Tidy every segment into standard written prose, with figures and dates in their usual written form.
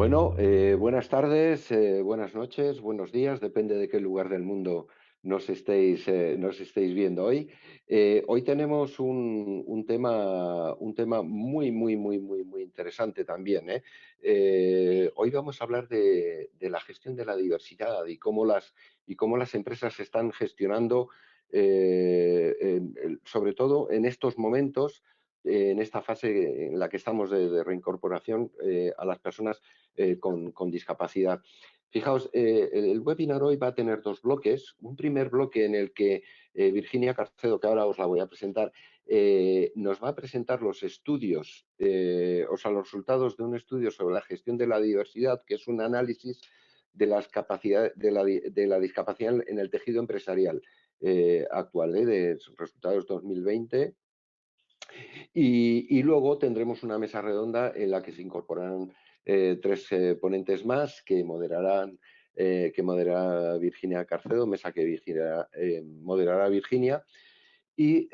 Bueno, buenas tardes, buenas noches, buenos días, depende de qué lugar del mundo nos estéis viendo hoy. Hoy tenemos un tema muy interesante también, ¿eh? Hoy vamos a hablar de la gestión de la diversidad y cómo las empresas están gestionando, sobre todo en estos momentos, en esta fase en la que estamos de reincorporación a las personas con discapacidad. Fijaos, el webinar hoy va a tener dos bloques. Un primer bloque en el que Virginia Carcedo, que ahora os la voy a presentar, nos va a presentar los estudios, los resultados de un estudio sobre la gestión de la diversidad, que es un análisis de las capacidades de la discapacidad en el tejido empresarial actual, de sus resultados 2020. Y luego tendremos una mesa redonda en la que se incorporarán tres ponentes más que moderará Virginia Carcedo, mesa que moderará Virginia, y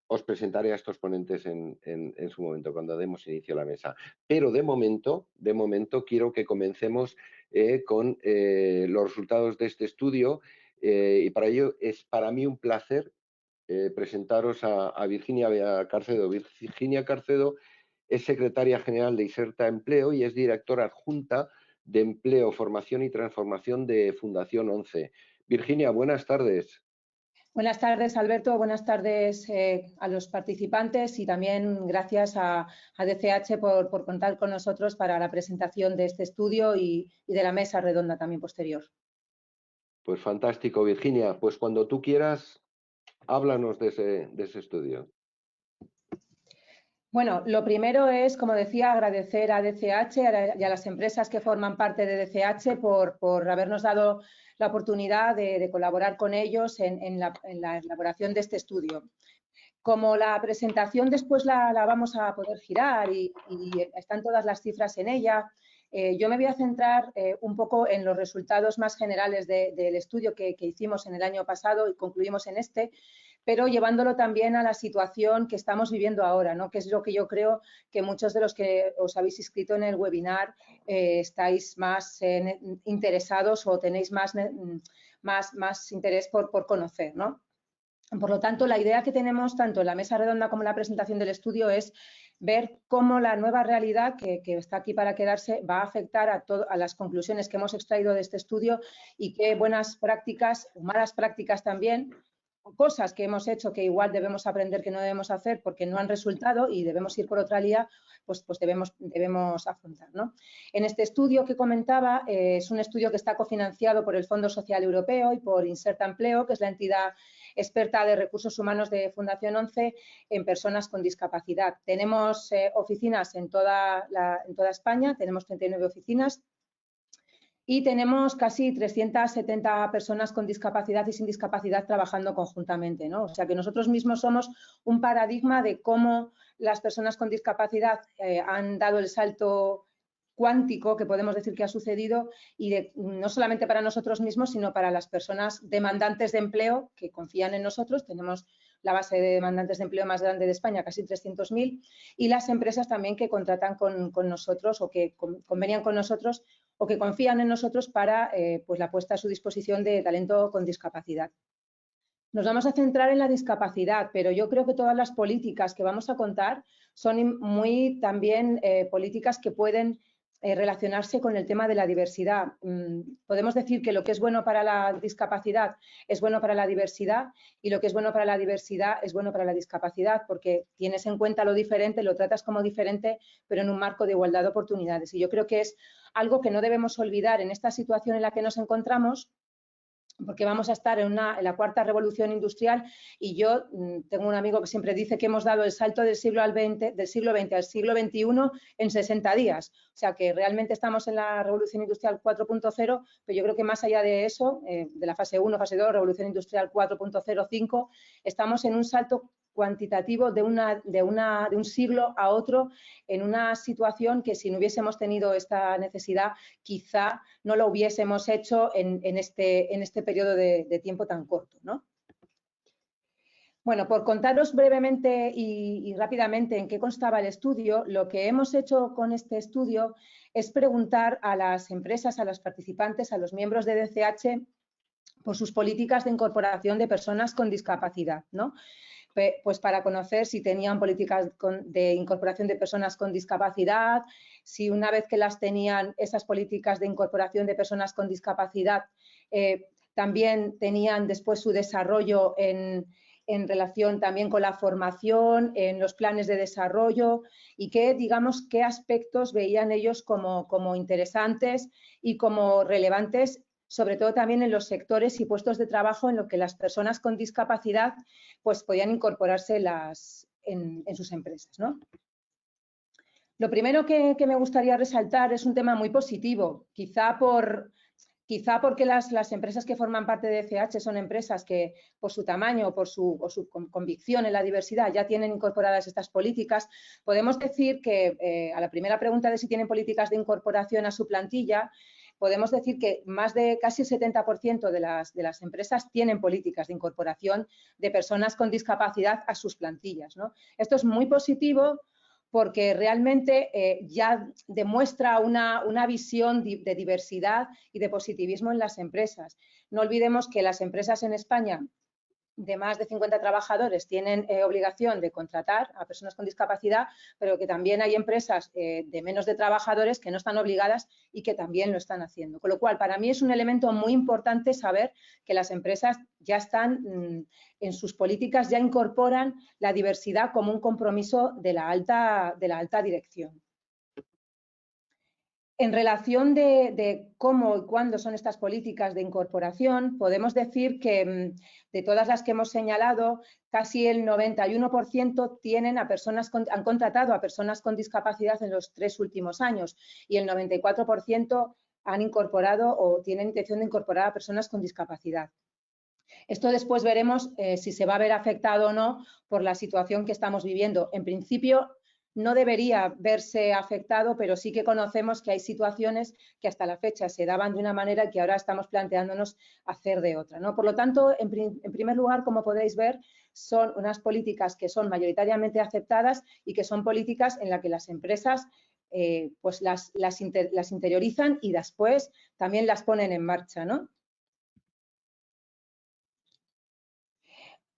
os presentaré a estos ponentes en su momento, cuando demos inicio a la mesa. Pero de momento quiero que comencemos con los resultados de este estudio, y para ello es para mí un placer presentaros a Virginia Carcedo. Virginia Carcedo es secretaria general de Inserta Empleo y es directora adjunta de Empleo, Formación y Transformación de Fundación 11. Virginia, buenas tardes. Buenas tardes, Alberto. Buenas tardes a los participantes y también gracias a DCH por contar con nosotros para la presentación de este estudio y de la mesa redonda también posterior. Pues fantástico, Virginia. Pues cuando tú quieras, háblanos de ese estudio. Bueno, lo primero es, como decía, agradecer a DCH y a las empresas que forman parte de DCH por habernos dado la oportunidad de colaborar con ellos en la elaboración de este estudio. Como la presentación después la vamos a poder girar y están todas las cifras en ella, yo me voy a centrar un poco en los resultados más generales del estudio que hicimos en el año pasado y concluimos en este, pero llevándolo también a la situación que estamos viviendo ahora, ¿no? Que es lo que yo creo que muchos de los que os habéis inscrito en el webinar estáis más interesados o tenéis más interés por conocer, ¿no? Por lo tanto, la idea que tenemos tanto en la mesa redonda como en la presentación del estudio es ver cómo la nueva realidad que está aquí para quedarse va a afectar a las conclusiones que hemos extraído de este estudio y qué buenas prácticas o malas prácticas también, cosas que hemos hecho que igual debemos aprender que no debemos hacer porque no han resultado y debemos ir por otra vía, pues debemos afrontar, ¿no? En este estudio que comentaba, es un estudio que está cofinanciado por el Fondo Social Europeo y por Inserta Empleo, que es la entidad experta de recursos humanos de Fundación 11 en personas con discapacidad. Tenemos oficinas en toda España, tenemos 39 oficinas y tenemos casi 370 personas con discapacidad y sin discapacidad trabajando conjuntamente, ¿no? O sea que nosotros mismos somos un paradigma de cómo las personas con discapacidad han dado el salto cuántico que podemos decir que ha sucedido y no solamente para nosotros mismos, sino para las personas demandantes de empleo que confían en nosotros. Tenemos la base de demandantes de empleo más grande de España, casi 300.000, y las empresas también que contratan con nosotros o que convenian con nosotros o que confían en nosotros para pues la puesta a su disposición de talento con discapacidad. Nos vamos a centrar en la discapacidad, pero yo creo que todas las políticas que vamos a contar son muy también políticas que pueden relacionarse con el tema de la diversidad. Podemos decir que lo que es bueno para la discapacidad es bueno para la diversidad y lo que es bueno para la diversidad es bueno para la discapacidad porque tienes en cuenta lo diferente, lo tratas como diferente, pero en un marco de igualdad de oportunidades. Y yo creo que es algo que no debemos olvidar en esta situación en la que nos encontramos, porque vamos a estar en la cuarta revolución industrial y yo tengo un amigo que siempre dice que hemos dado el salto del siglo XX al siglo XXI en 60 días. O sea que realmente estamos en la revolución industrial 4.0, pero yo creo que más allá de eso, de la fase 1, fase 2, revolución industrial 4.0, 5, estamos en un salto cuantitativo de un siglo a otro en una situación que si no hubiésemos tenido esta necesidad quizá no lo hubiésemos hecho en este periodo de tiempo tan corto, ¿no? Bueno, por contaros brevemente y rápidamente en qué constaba el estudio, lo que hemos hecho con este estudio es preguntar a las empresas, a los participantes, a los miembros de DCH por sus políticas de incorporación de personas con discapacidad, ¿no? Pues para conocer si tenían políticas de incorporación de personas con discapacidad, si una vez que las tenían esas políticas de incorporación de personas con discapacidad, también tenían después su desarrollo en relación también con la formación, en los planes de desarrollo y digamos, qué aspectos veían ellos como interesantes y como relevantes, sobre todo también en los sectores y puestos de trabajo en los que las personas con discapacidad pues podían incorporarse en sus empresas, ¿no? Lo primero que me gustaría resaltar es un tema muy positivo, quizá porque las empresas que forman parte de DCH son empresas que por su tamaño o por su convicción en la diversidad ya tienen incorporadas estas políticas. Podemos decir que a la primera pregunta de si tienen políticas de incorporación a su plantilla, podemos decir que más de casi el 70% de las empresas tienen políticas de incorporación de personas con discapacidad a sus plantillas, ¿no? Esto es muy positivo porque realmente ya demuestra una visión de diversidad y de positivismo en las empresas. No olvidemos que las empresas en España de más de 50 trabajadores tienen obligación de contratar a personas con discapacidad, pero que también hay empresas de menos de trabajadores que no están obligadas y que también lo están haciendo. Con lo cual, para mí es un elemento muy importante saber que las empresas ya están en sus políticas, ya incorporan la diversidad como un compromiso de la alta dirección. En relación de cómo y cuándo son estas políticas de incorporación, podemos decir que de todas las que hemos señalado, casi el 91% han contratado a personas con discapacidad en los 3 últimos años y el 94% han incorporado o tienen intención de incorporar a personas con discapacidad. Esto después veremos si se va a ver afectado o no por la situación que estamos viviendo. En principio, no debería verse afectado, pero sí que conocemos que hay situaciones que hasta la fecha se daban de una manera y que ahora estamos planteándonos hacer de otra, ¿no? Por lo tanto, en primer lugar, como podéis ver, son unas políticas que son mayoritariamente aceptadas y que son políticas en las que las empresas pues las interiorizan y después también las ponen en marcha, ¿no?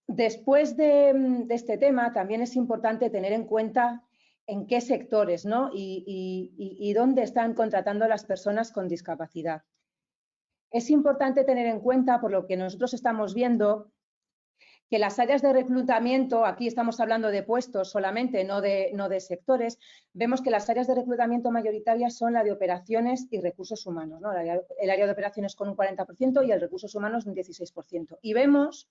Después de este tema, también es importante tener en cuenta en qué sectores, ¿no? y dónde están contratando a las personas con discapacidad. Es importante tener en cuenta, por lo que nosotros estamos viendo, que las áreas de reclutamiento, aquí estamos hablando de puestos solamente, no de sectores, vemos que las áreas de reclutamiento mayoritarias son la de operaciones y recursos humanos, ¿no? El área de operaciones con un 40% y el recursos humanos un 16%. Y vemos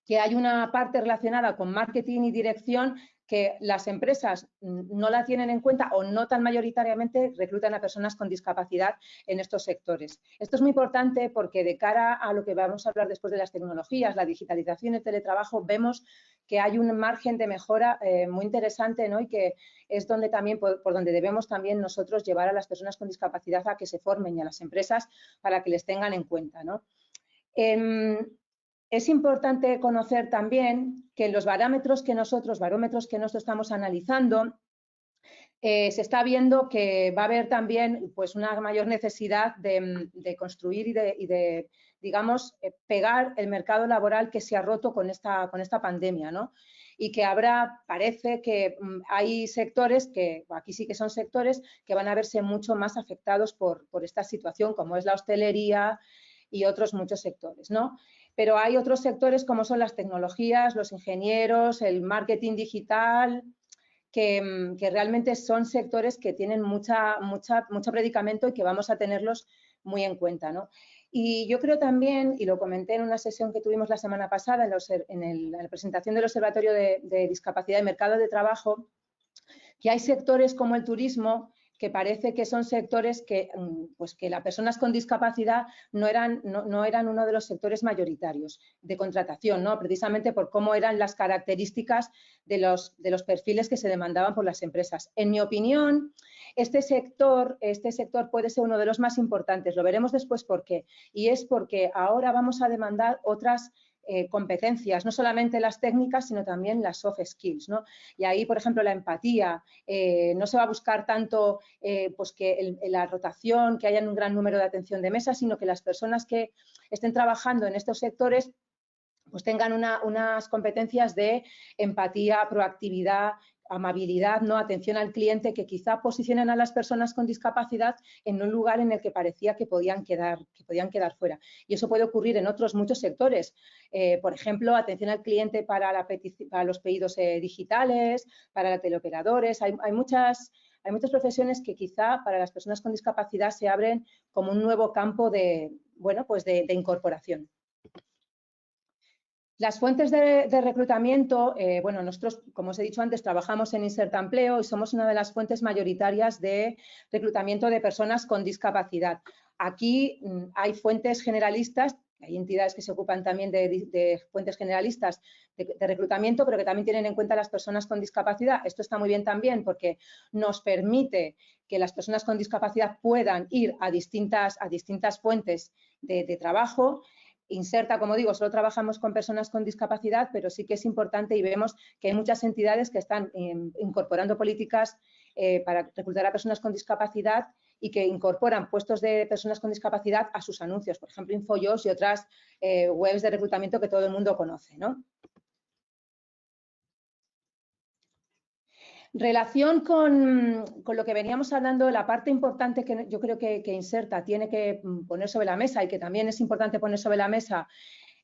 que hay una parte relacionada con marketing y dirección que las empresas no la tienen en cuenta o no tan mayoritariamente reclutan a personas con discapacidad en estos sectores. Esto es muy importante porque de cara a lo que vamos a hablar después de las tecnologías, la digitalización y el teletrabajo, vemos que hay un margen de mejora muy interesante, ¿no? Y que es donde también, por donde debemos también nosotros llevar a las personas con discapacidad a que se formen y a las empresas para que les tengan en cuenta, ¿no? Es importante conocer también que los barómetros que nosotros estamos analizando, se está viendo que va a haber también pues, una mayor necesidad de construir y de digamos, pegar el mercado laboral que se ha roto con esta pandemia, ¿no? Y que parece que hay sectores que, aquí sí que son sectores, que van a verse mucho más afectados por esta situación, como es la hostelería y otros muchos sectores, ¿no? Pero hay otros sectores como son las tecnologías, los ingenieros, el marketing digital, que realmente son sectores que tienen mucho predicamento y que vamos a tenerlos muy en cuenta, ¿no? Y yo creo también, y lo comenté en una sesión que tuvimos la semana pasada en la presentación del Observatorio de Discapacidad y Mercado de Trabajo, que hay sectores como el turismo que parece que son sectores que, pues que las personas con discapacidad no eran uno de los sectores mayoritarios de contratación, ¿no? Precisamente por cómo eran las características de los perfiles que se demandaban por las empresas. En mi opinión, este sector puede ser uno de los más importantes. Lo veremos después por qué. Y es porque ahora vamos a demandar otras competencias, no solamente las técnicas, sino también las soft skills, ¿no? Y ahí, por ejemplo, la empatía, no se va a buscar tanto pues que la rotación, que haya un gran número de atención de mesa, sino que las personas que estén trabajando en estos sectores pues tengan unas competencias de empatía, proactividad, amabilidad, ¿no? Atención al cliente, que quizá posicionen a las personas con discapacidad en un lugar en el que parecía que podían quedar fuera. Y eso puede ocurrir en otros muchos sectores. Por ejemplo, atención al cliente para los pedidos digitales, para teleoperadores. Hay muchas profesiones que quizá para las personas con discapacidad se abren como un nuevo campo de incorporación. Las fuentes de reclutamiento, bueno, nosotros, como os he dicho antes, trabajamos en Inserta Empleo y somos una de las fuentes mayoritarias de reclutamiento de personas con discapacidad. Aquí hay fuentes generalistas, hay entidades que se ocupan también de fuentes generalistas de reclutamiento, pero que también tienen en cuenta a las personas con discapacidad. Esto está muy bien también porque nos permite que las personas con discapacidad puedan ir a distintas fuentes de trabajo. Inserta, como digo, solo trabajamos con personas con discapacidad, pero sí que es importante y vemos que hay muchas entidades que están incorporando políticas para reclutar a personas con discapacidad y que incorporan puestos de personas con discapacidad a sus anuncios, por ejemplo, InfoJobs y otras webs de reclutamiento que todo el mundo conoce, ¿no? Relación con lo que veníamos hablando, la parte importante que yo creo que Inserta tiene que poner sobre la mesa y que también es importante poner sobre la mesa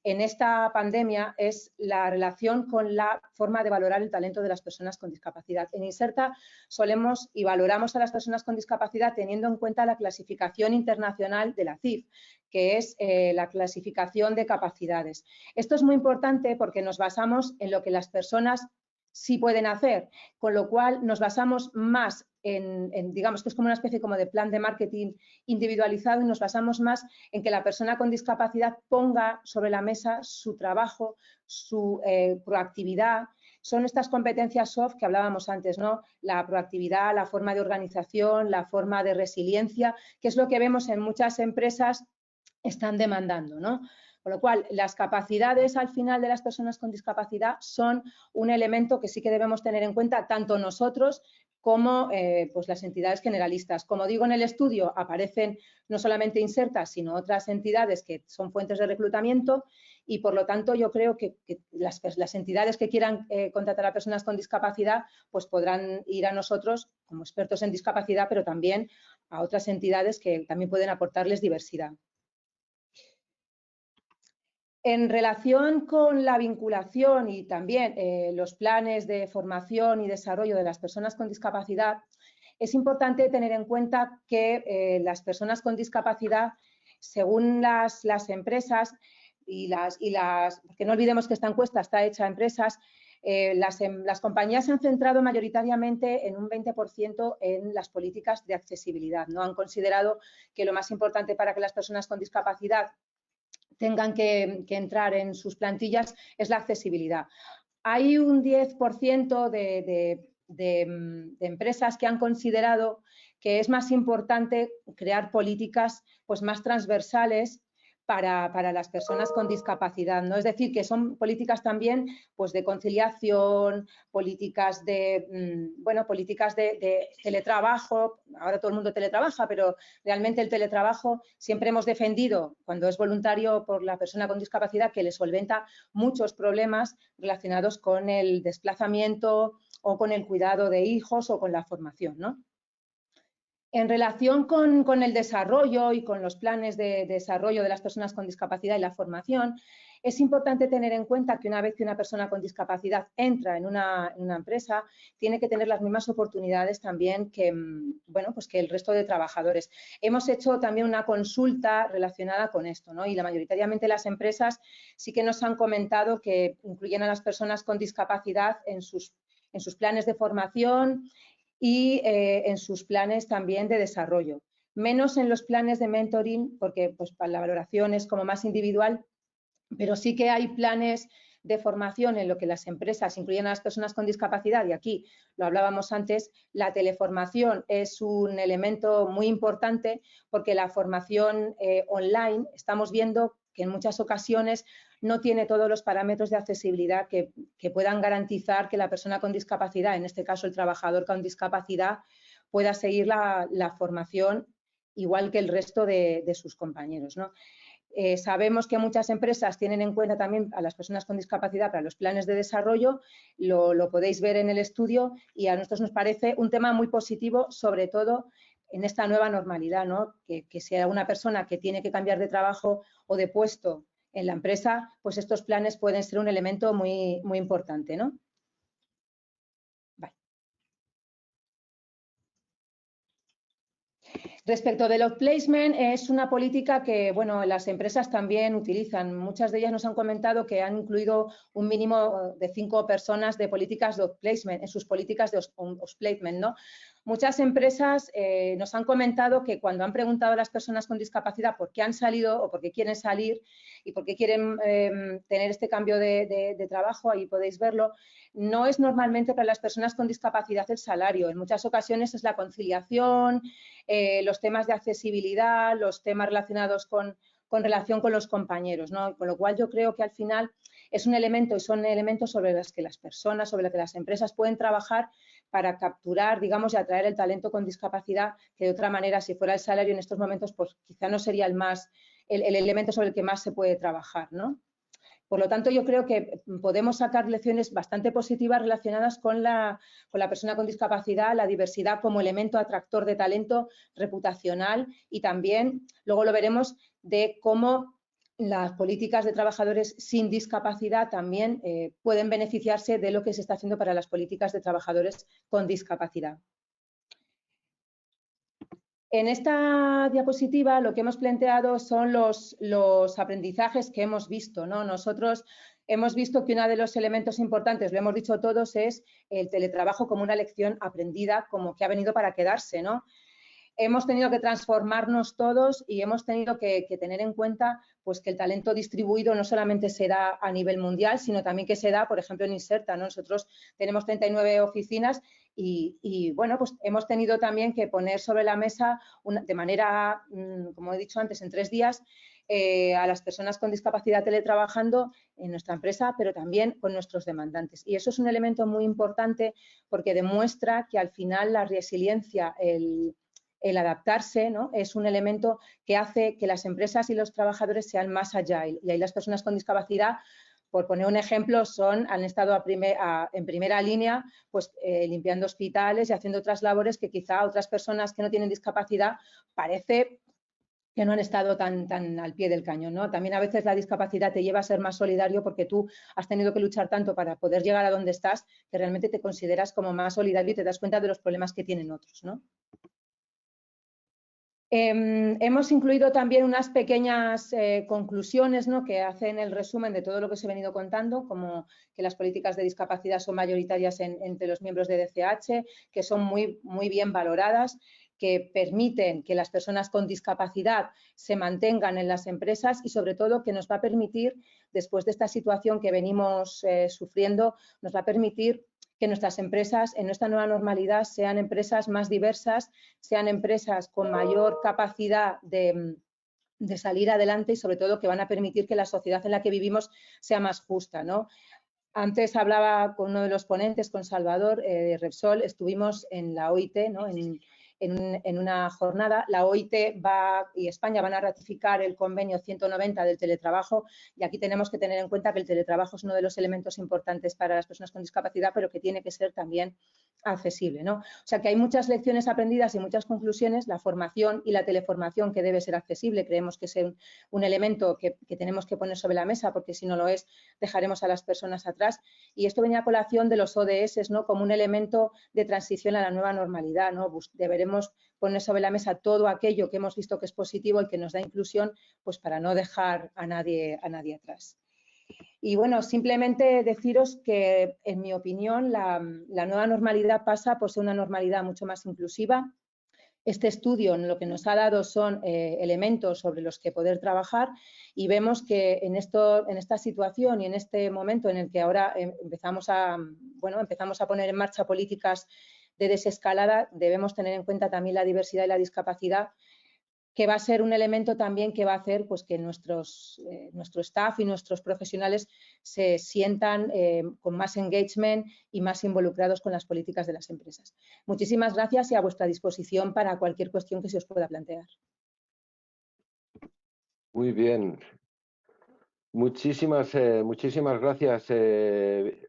en esta pandemia es la relación con la forma de valorar el talento de las personas con discapacidad. En Inserta solemos y valoramos a las personas con discapacidad teniendo en cuenta la clasificación internacional de la CIF, que es la clasificación de capacidades. Esto es muy importante porque nos basamos en lo que las personas sí pueden hacer, con lo cual nos basamos más digamos que es como una especie como de plan de marketing individualizado y nos basamos más en que la persona con discapacidad ponga sobre la mesa su trabajo, su proactividad. Son estas competencias soft que hablábamos antes, ¿no? La proactividad, la forma de organización, la forma de resiliencia, que es lo que vemos en muchas empresas están demandando, ¿no? Con lo cual, las capacidades al final de las personas con discapacidad son un elemento que sí que debemos tener en cuenta tanto nosotros como pues las entidades generalistas. Como digo, en el estudio aparecen no solamente Insertas, sino otras entidades que son fuentes de reclutamiento y, por lo tanto, yo creo que las entidades que quieran contratar a personas con discapacidad pues podrán ir a nosotros como expertos en discapacidad, pero también a otras entidades que también pueden aportarles diversidad. En relación con la vinculación y también los planes de formación y desarrollo de las personas con discapacidad, es importante tener en cuenta que las personas con discapacidad, según las empresas porque no olvidemos que esta encuesta está hecha a empresas, las compañías se han centrado mayoritariamente en un 20% en las políticas de accesibilidad. No han considerado que lo más importante para que las personas con discapacidad tengan que entrar en sus plantillas es la accesibilidad. Hay un 10% de empresas que han considerado que es más importante crear políticas pues, más transversales para las personas con discapacidad, ¿no? Es decir, que son políticas también pues, de conciliación, políticas políticas de teletrabajo. Ahora todo el mundo teletrabaja, pero realmente el teletrabajo siempre hemos defendido, cuando es voluntario por la persona con discapacidad, que le solventa muchos problemas relacionados con el desplazamiento o con el cuidado de hijos o con la formación, ¿no? En relación con el desarrollo y con los planes de desarrollo de las personas con discapacidad y la formación, es importante tener en cuenta que una vez que una persona con discapacidad entra en una empresa, tiene que tener las mismas oportunidades también que, pues que el resto de trabajadores. Hemos hecho también una consulta relacionada con esto, ¿no? Y mayoritariamente las empresas sí que nos han comentado que incluyen a las personas con discapacidad en sus planes de formación y en sus planes también de desarrollo. Menos en los planes de mentoring, porque pues, la valoración es como más individual, pero sí que hay planes de formación en lo que las empresas incluyen a las personas con discapacidad y aquí lo hablábamos antes, la teleformación es un elemento muy importante porque la formación online estamos viendo que en muchas ocasiones no tiene todos los parámetros de accesibilidad que puedan garantizar que la persona con discapacidad, en este caso el trabajador con discapacidad, pueda seguir la formación igual que el resto de sus compañeros, ¿no? Sabemos que muchas empresas tienen en cuenta también a las personas con discapacidad para los planes de desarrollo, lo podéis ver en el estudio, y a nosotros nos parece un tema muy positivo, sobre todo en esta nueva normalidad, ¿no? Que sea una persona que tiene que cambiar de trabajo o de puesto en la empresa, pues estos planes pueden ser un elemento muy, muy importante, ¿no? Vale. Respecto del outplacement, es una política que, bueno, las empresas también utilizan. Muchas de ellas nos han comentado que han incluido un mínimo de 5 personas de políticas de outplacement en sus políticas de outplacement, ¿no? Muchas empresas nos han comentado que cuando han preguntado a las personas con discapacidad por qué han salido o por qué quieren salir y por qué quieren tener este cambio de trabajo, ahí podéis verlo, no es normalmente para las personas con discapacidad el salario. En muchas ocasiones es la conciliación, los temas de accesibilidad, los temas relacionados con relación con los compañeros, ¿no? Con lo cual yo creo que al final es un elemento y son elementos sobre los que las personas, sobre los que las empresas pueden trabajar para capturar, digamos, y atraer el talento con discapacidad, que de otra manera, si fuera el salario en estos momentos, pues quizá no sería el elemento sobre el que más se puede trabajar, ¿no? Por lo tanto, yo creo que podemos sacar lecciones bastante positivas relacionadas con la persona con discapacidad, la diversidad como elemento atractor de talento reputacional, y también, luego lo veremos, de cómo las políticas de trabajadores sin discapacidad también pueden beneficiarse de lo que se está haciendo para las políticas de trabajadores con discapacidad. En esta diapositiva lo que hemos planteado son los aprendizajes que hemos visto, ¿no? Nosotros hemos visto que uno de los elementos importantes, lo hemos dicho todos, es el teletrabajo como una lección aprendida, como que ha venido para quedarse, ¿no? Hemos tenido que transformarnos todos y hemos tenido que tener en cuenta, pues, que el talento distribuido no solamente se da a nivel mundial, sino también que se da, por ejemplo, en Inserta, ¿no? Nosotros tenemos 39 oficinas y bueno, pues hemos tenido también que poner sobre la mesa de manera, como he dicho antes, en 3 días, a las personas con discapacidad teletrabajando en nuestra empresa, pero también con nuestros demandantes. Y eso es un elemento muy importante porque demuestra que al final la resiliencia, el adaptarse, ¿no? Es un elemento que hace que las empresas y los trabajadores sean más agile. Y ahí las personas con discapacidad, por poner un ejemplo, han estado en primera línea, pues limpiando hospitales y haciendo otras labores que quizá otras personas que no tienen discapacidad parece que no han estado tan al pie del cañón, ¿no? También a veces la discapacidad te lleva a ser más solidario porque tú has tenido que luchar tanto para poder llegar a donde estás que realmente te consideras como más solidario y te das cuenta de los problemas que tienen otros, ¿no? Hemos incluido también unas pequeñas conclusiones, ¿no?, que hacen el resumen de todo lo que os he venido contando, como que las políticas de discapacidad son mayoritarias entre los miembros de DCH, que son muy, muy bien valoradas, que permiten que las personas con discapacidad se mantengan en las empresas y, sobre todo, que nos va a permitir, después de esta situación que venimos sufriendo, nos va a permitir que nuestras empresas en esta nueva normalidad sean empresas más diversas, sean empresas con mayor capacidad de salir adelante y, sobre todo, que van a permitir que la sociedad en la que vivimos sea más justa, ¿no? Antes hablaba con uno de los ponentes, con Salvador de Repsol, estuvimos en la OIT, ¿no?, en una jornada. La OIT y España van a ratificar el convenio 190 del teletrabajo, y aquí tenemos que tener en cuenta que el teletrabajo es uno de los elementos importantes para las personas con discapacidad, pero que tiene que ser también accesible, ¿no? O sea que hay muchas lecciones aprendidas y muchas conclusiones. La formación y la teleformación, que debe ser accesible, creemos que es un elemento que tenemos que poner sobre la mesa, porque si no lo es, dejaremos a las personas atrás. Y esto venía a colación de los ODS, ¿no?, como un elemento de transición a la nueva normalidad, ¿no? Deberemos poner sobre la mesa todo aquello que hemos visto que es positivo y que nos da inclusión, pues para no dejar a nadie atrás. Y bueno, simplemente deciros que, en mi opinión, la nueva normalidad pasa por ser una normalidad mucho más inclusiva. Este estudio lo que nos ha dado son elementos sobre los que poder trabajar, y vemos que en esta situación y en este momento en el que ahora empezamos a poner en marcha políticas de desescalada, debemos tener en cuenta también la diversidad y la discapacidad, que va a ser un elemento también que va a hacer pues, que nuestro staff y nuestros profesionales se sientan con más engagement y más involucrados con las políticas de las empresas. Muchísimas gracias y a vuestra disposición para cualquier cuestión que se os pueda plantear. Muy bien. Muchísimas gracias,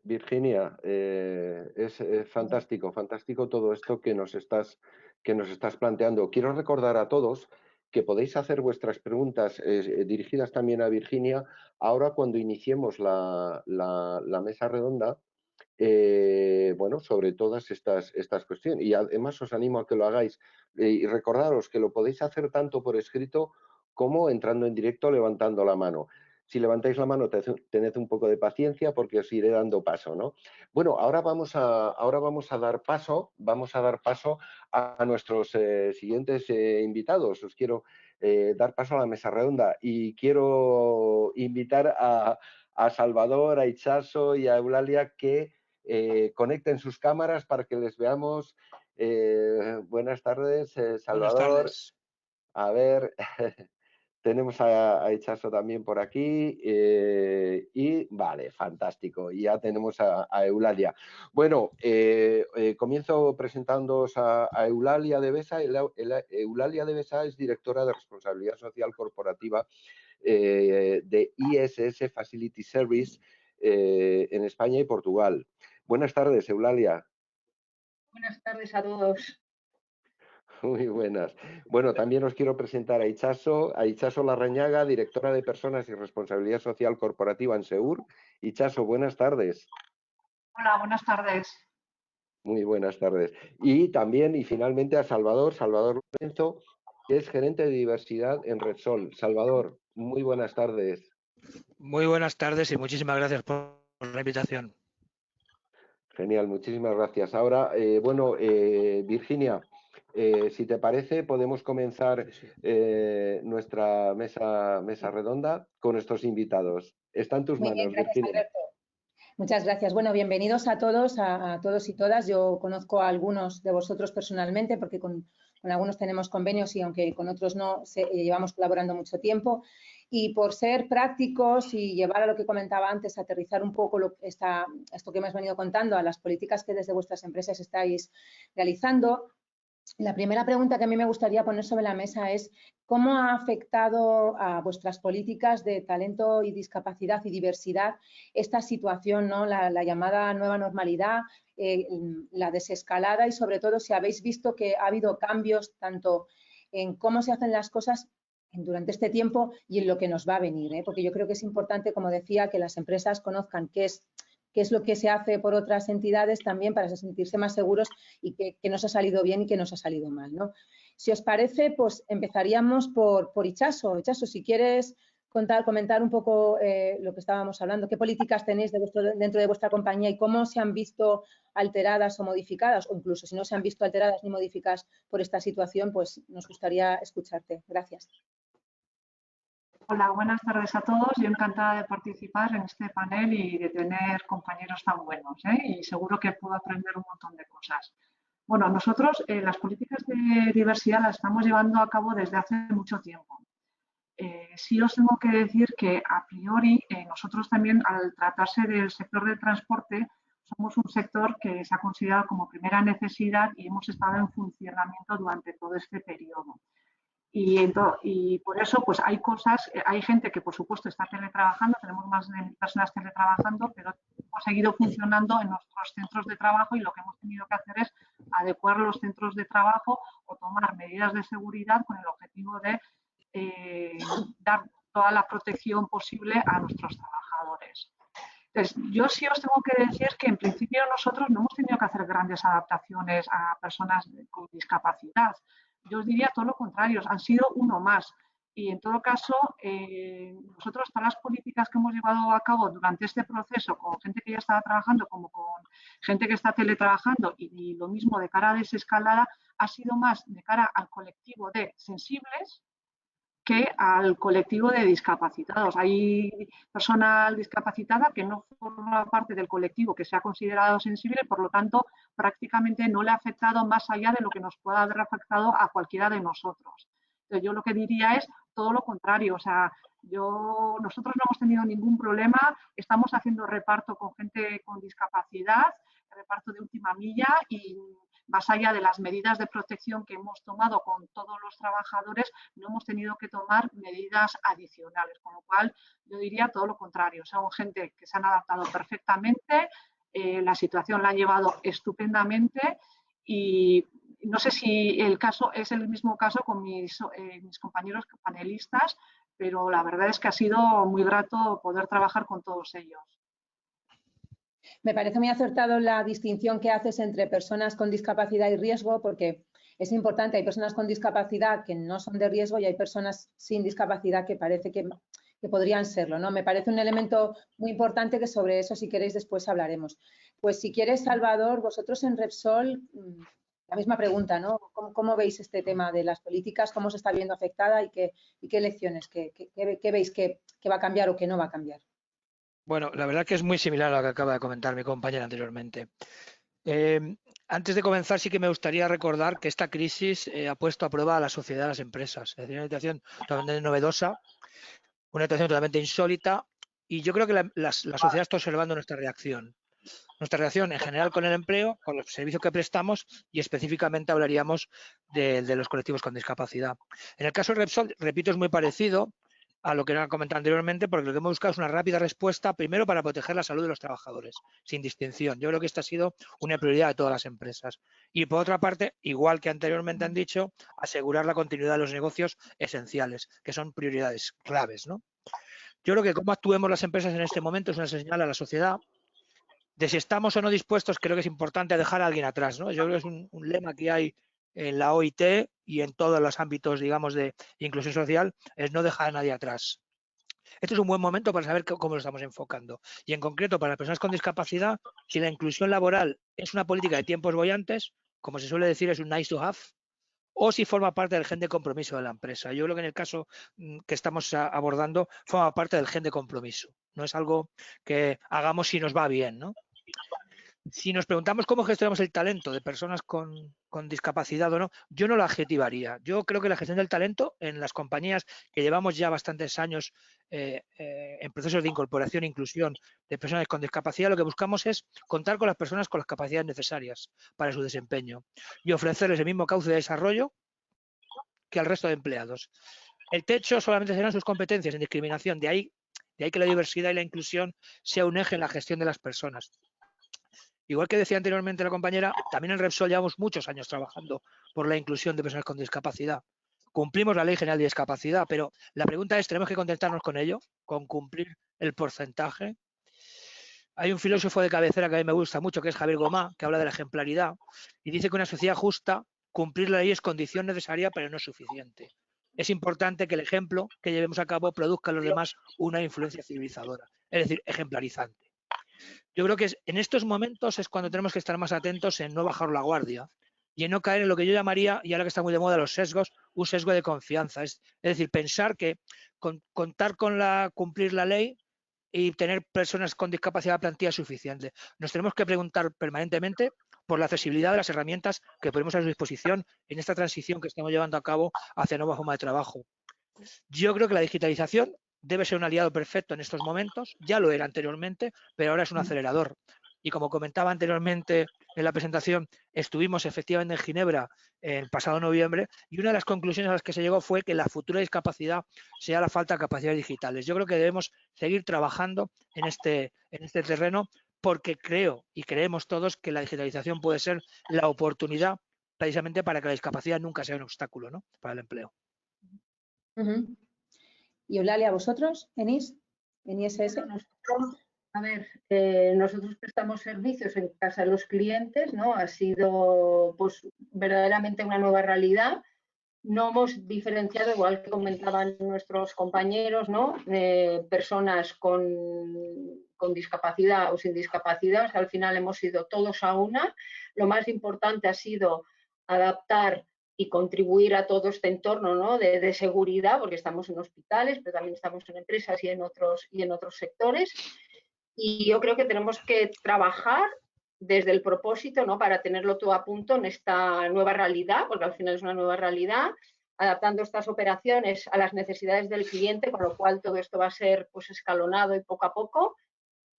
Virginia. Es fantástico, fantástico todo esto que nos estás planteando. Quiero recordar a todos que podéis hacer vuestras preguntas dirigidas también a Virginia ahora cuando iniciemos la mesa redonda. Bueno, sobre todas estas cuestiones. Y además os animo a que lo hagáis. Y recordaros que lo podéis hacer tanto por escrito como entrando en directo levantando la mano. Si levantáis la mano, tened un poco de paciencia porque os iré dando paso, ¿no? Bueno, ahora vamos a dar paso a nuestros siguientes invitados. Os quiero dar paso a la mesa redonda y quiero invitar a Salvador, a Itxaso y a Eulalia que conecten sus cámaras para que les veamos. Buenas tardes, Salvador. Buenas tardes. A ver, tenemos a Itxaso también por aquí y vale, fantástico. Y ya tenemos a Eulalia. Bueno, comienzo presentándoos a Eulalia de Besa. Eulalia de Besa es directora de Responsabilidad Social Corporativa de ISS Facility Service en España y Portugal. Buenas tardes, Eulalia. Buenas tardes a todos. Muy buenas. Bueno, también os quiero presentar a Itxaso Larrañaga, directora de Personas y Responsabilidad Social Corporativa en Seur. Itxaso, buenas tardes. Hola, buenas tardes. Muy buenas tardes. Y también, y finalmente, a Salvador Lorenzo, que es gerente de diversidad en Repsol. Salvador, muy buenas tardes. Muy buenas tardes y muchísimas gracias por la invitación. Genial, muchísimas gracias. Ahora, Virginia, si te parece, podemos comenzar nuestra mesa redonda con nuestros invitados. Está en tus Muy manos, bien, gracias, Virginia. Alberto. Muchas gracias. Bueno, bienvenidos a todos, a todos y todas. Yo conozco a algunos de vosotros personalmente porque con algunos tenemos convenios y aunque con otros no, llevamos colaborando mucho tiempo. Y por ser prácticos y llevar a lo que comentaba antes, aterrizar un poco esto que hemos venido contando a las políticas que desde vuestras empresas estáis realizando, la primera pregunta que a mí me gustaría poner sobre la mesa es ¿cómo ha afectado a vuestras políticas de talento y discapacidad y diversidad esta situación, ¿no? La llamada nueva normalidad, la desescalada y sobre todo si habéis visto que ha habido cambios tanto en cómo se hacen las cosas durante este tiempo y en lo que nos va a venir, ¿eh? Porque yo creo que es importante, como decía, que las empresas conozcan qué es lo que se hace por otras entidades también para sentirse más seguros y que nos ha salido bien y que nos ha salido mal, ¿no? Si os parece, pues empezaríamos por Itxaso. Itxaso, si quieres comentar un poco lo que estábamos hablando, qué políticas tenéis dentro de vuestra compañía y cómo se han visto alteradas o modificadas, o incluso si no se han visto alteradas ni modificadas por esta situación, pues nos gustaría escucharte. Gracias. Hola, buenas tardes a todos. Yo encantada de participar en este panel y de tener compañeros tan buenos, ¿eh? Y seguro que puedo aprender un montón de cosas. Bueno, nosotros las políticas de diversidad las estamos llevando a cabo desde hace mucho tiempo. Sí os tengo que decir que a priori nosotros también, al tratarse del sector del transporte, somos un sector que se ha considerado como primera necesidad y hemos estado en funcionamiento durante todo este periodo. Y por eso, pues hay cosas, hay gente que por supuesto está teletrabajando, tenemos más de personas teletrabajando, pero hemos seguido funcionando en nuestros centros de trabajo y lo que hemos tenido que hacer es adecuar los centros de trabajo o tomar medidas de seguridad con el objetivo de dar toda la protección posible a nuestros trabajadores. Entonces, yo sí os tengo que decir que en principio nosotros no hemos tenido que hacer grandes adaptaciones a personas con discapacidad. Yo os diría todo lo contrario, han sido uno más. Y en todo caso, nosotros todas las políticas que hemos llevado a cabo durante este proceso, con gente que ya estaba trabajando, como con gente que está teletrabajando, y lo mismo de cara a desescalada, ha sido más de cara al colectivo de sensibles que al colectivo de discapacitados. Hay personal discapacitada que no forma parte del colectivo que se ha considerado sensible, por lo tanto, prácticamente no le ha afectado más allá de lo que nos pueda haber afectado a cualquiera de nosotros. Entonces, yo lo que diría es todo lo contrario, o sea, nosotros no hemos tenido ningún problema, estamos haciendo reparto con gente con discapacidad, reparto de última milla y más allá de las medidas de protección que hemos tomado con todos los trabajadores, no hemos tenido que tomar medidas adicionales, con lo cual yo diría todo lo contrario, son gente que se han adaptado perfectamente, la situación la han llevado estupendamente y no sé si el caso es el mismo caso con mis compañeros panelistas, pero la verdad es que ha sido muy grato poder trabajar con todos ellos. Me parece muy acertado la distinción que haces entre personas con discapacidad y riesgo, porque es importante, hay personas con discapacidad que no son de riesgo y hay personas sin discapacidad que parece que podrían serlo, ¿no? Me parece un elemento muy importante que sobre eso, si queréis, después hablaremos. Pues si quieres, Salvador, vosotros en Repsol, la misma pregunta, ¿no? ¿Cómo veis este tema de las políticas? ¿Cómo se está viendo afectada y qué lecciones, qué veis que va a cambiar o que no va a cambiar? Bueno, la verdad que es muy similar a lo que acaba de comentar mi compañera anteriormente. Antes de comenzar, sí que me gustaría recordar que esta crisis ha puesto a prueba a la sociedad, a las empresas. Es decir, una situación totalmente novedosa, una situación totalmente insólita, y yo creo que la sociedad está observando nuestra reacción. Nuestra reacción en general con el empleo, con los servicios que prestamos y específicamente hablaríamos de los colectivos con discapacidad. En el caso de Repsol, repito, es muy parecido a lo que no he comentado anteriormente, porque lo que hemos buscado es una rápida respuesta, primero para proteger la salud de los trabajadores, sin distinción. Yo creo que esta ha sido una prioridad de todas las empresas. Y por otra parte, igual que anteriormente han dicho, asegurar la continuidad de los negocios esenciales, que son prioridades claves, ¿no? Yo creo que cómo actuemos las empresas en este momento es una señal a la sociedad de si estamos o no dispuestos. Creo que es importante dejar a alguien atrás, ¿no? Yo creo que es un lema que hay en la OIT y en todos los ámbitos, digamos, de inclusión social, es no dejar a nadie atrás. Este es un buen momento para saber cómo lo estamos enfocando. Y en concreto, para las personas con discapacidad, si la inclusión laboral es una política de tiempos bollantes, como se suele decir, es un nice to have, o si forma parte del gen de compromiso de la empresa. Yo creo que en el caso que estamos abordando, forma parte del gen de compromiso. No es algo que hagamos si nos va bien, ¿no? Si nos preguntamos cómo gestionamos el talento de personas con discapacidad o no, yo no lo adjetivaría. Yo creo que la gestión del talento en las compañías que llevamos ya bastantes años en procesos de incorporación e inclusión de personas con discapacidad, lo que buscamos es contar con las personas con las capacidades necesarias para su desempeño y ofrecerles el mismo cauce de desarrollo que al resto de empleados. El techo solamente serán sus competencias en discriminación, de ahí que la diversidad y la inclusión sea un eje en la gestión de las personas. Igual que decía anteriormente la compañera, también en Repsol llevamos muchos años trabajando por la inclusión de personas con discapacidad. Cumplimos la Ley General de Discapacidad, pero la pregunta es, ¿tenemos que contentarnos con ello? ¿Con cumplir el porcentaje? Hay un filósofo de cabecera que a mí me gusta mucho, que es Javier Gomá, que habla de la ejemplaridad y dice que una sociedad justa, cumplir la ley es condición necesaria, pero no es suficiente. Es importante que el ejemplo que llevemos a cabo produzca en los demás una influencia civilizadora, es decir, ejemplarizante. Yo creo que en estos momentos es cuando tenemos que estar más atentos en no bajar la guardia y en no caer en lo que yo llamaría, y ahora que está muy de moda los sesgos, un sesgo de confianza. Es decir, pensar que contar con cumplir la ley y tener personas con discapacidad plantilla es suficiente. Nos tenemos que preguntar permanentemente por la accesibilidad de las herramientas que ponemos a su disposición en esta transición que estamos llevando a cabo hacia nueva forma de trabajo. Yo creo que la digitalización debe ser un aliado perfecto en estos momentos, ya lo era anteriormente, pero ahora es un acelerador. Y como comentaba anteriormente en la presentación, estuvimos efectivamente en Ginebra el pasado noviembre y una de las conclusiones a las que se llegó fue que la futura discapacidad sea la falta de capacidades digitales. Yo creo que debemos seguir trabajando en este terreno porque creo y creemos todos que la digitalización puede ser la oportunidad precisamente para que la discapacidad nunca sea un obstáculo, ¿no?, para el empleo. Y Eulalia, ¿vosotros en ISS? Nosotros prestamos servicios en casa de los clientes, ¿no? Ha sido pues verdaderamente una nueva realidad. No hemos diferenciado, igual que comentaban nuestros compañeros, ¿no?, personas con discapacidad o sin discapacidad. O sea, al final hemos sido todos a una. Lo más importante ha sido adaptar y contribuir a todo este entorno, ¿no?, de seguridad, porque estamos en hospitales, pero también estamos en empresas y en otros sectores. Y yo creo que tenemos que trabajar desde el propósito, ¿no?, para tenerlo todo a punto en esta nueva realidad, porque al final es una nueva realidad, adaptando estas operaciones a las necesidades del cliente, con lo cual todo esto va a ser pues escalonado y poco a poco.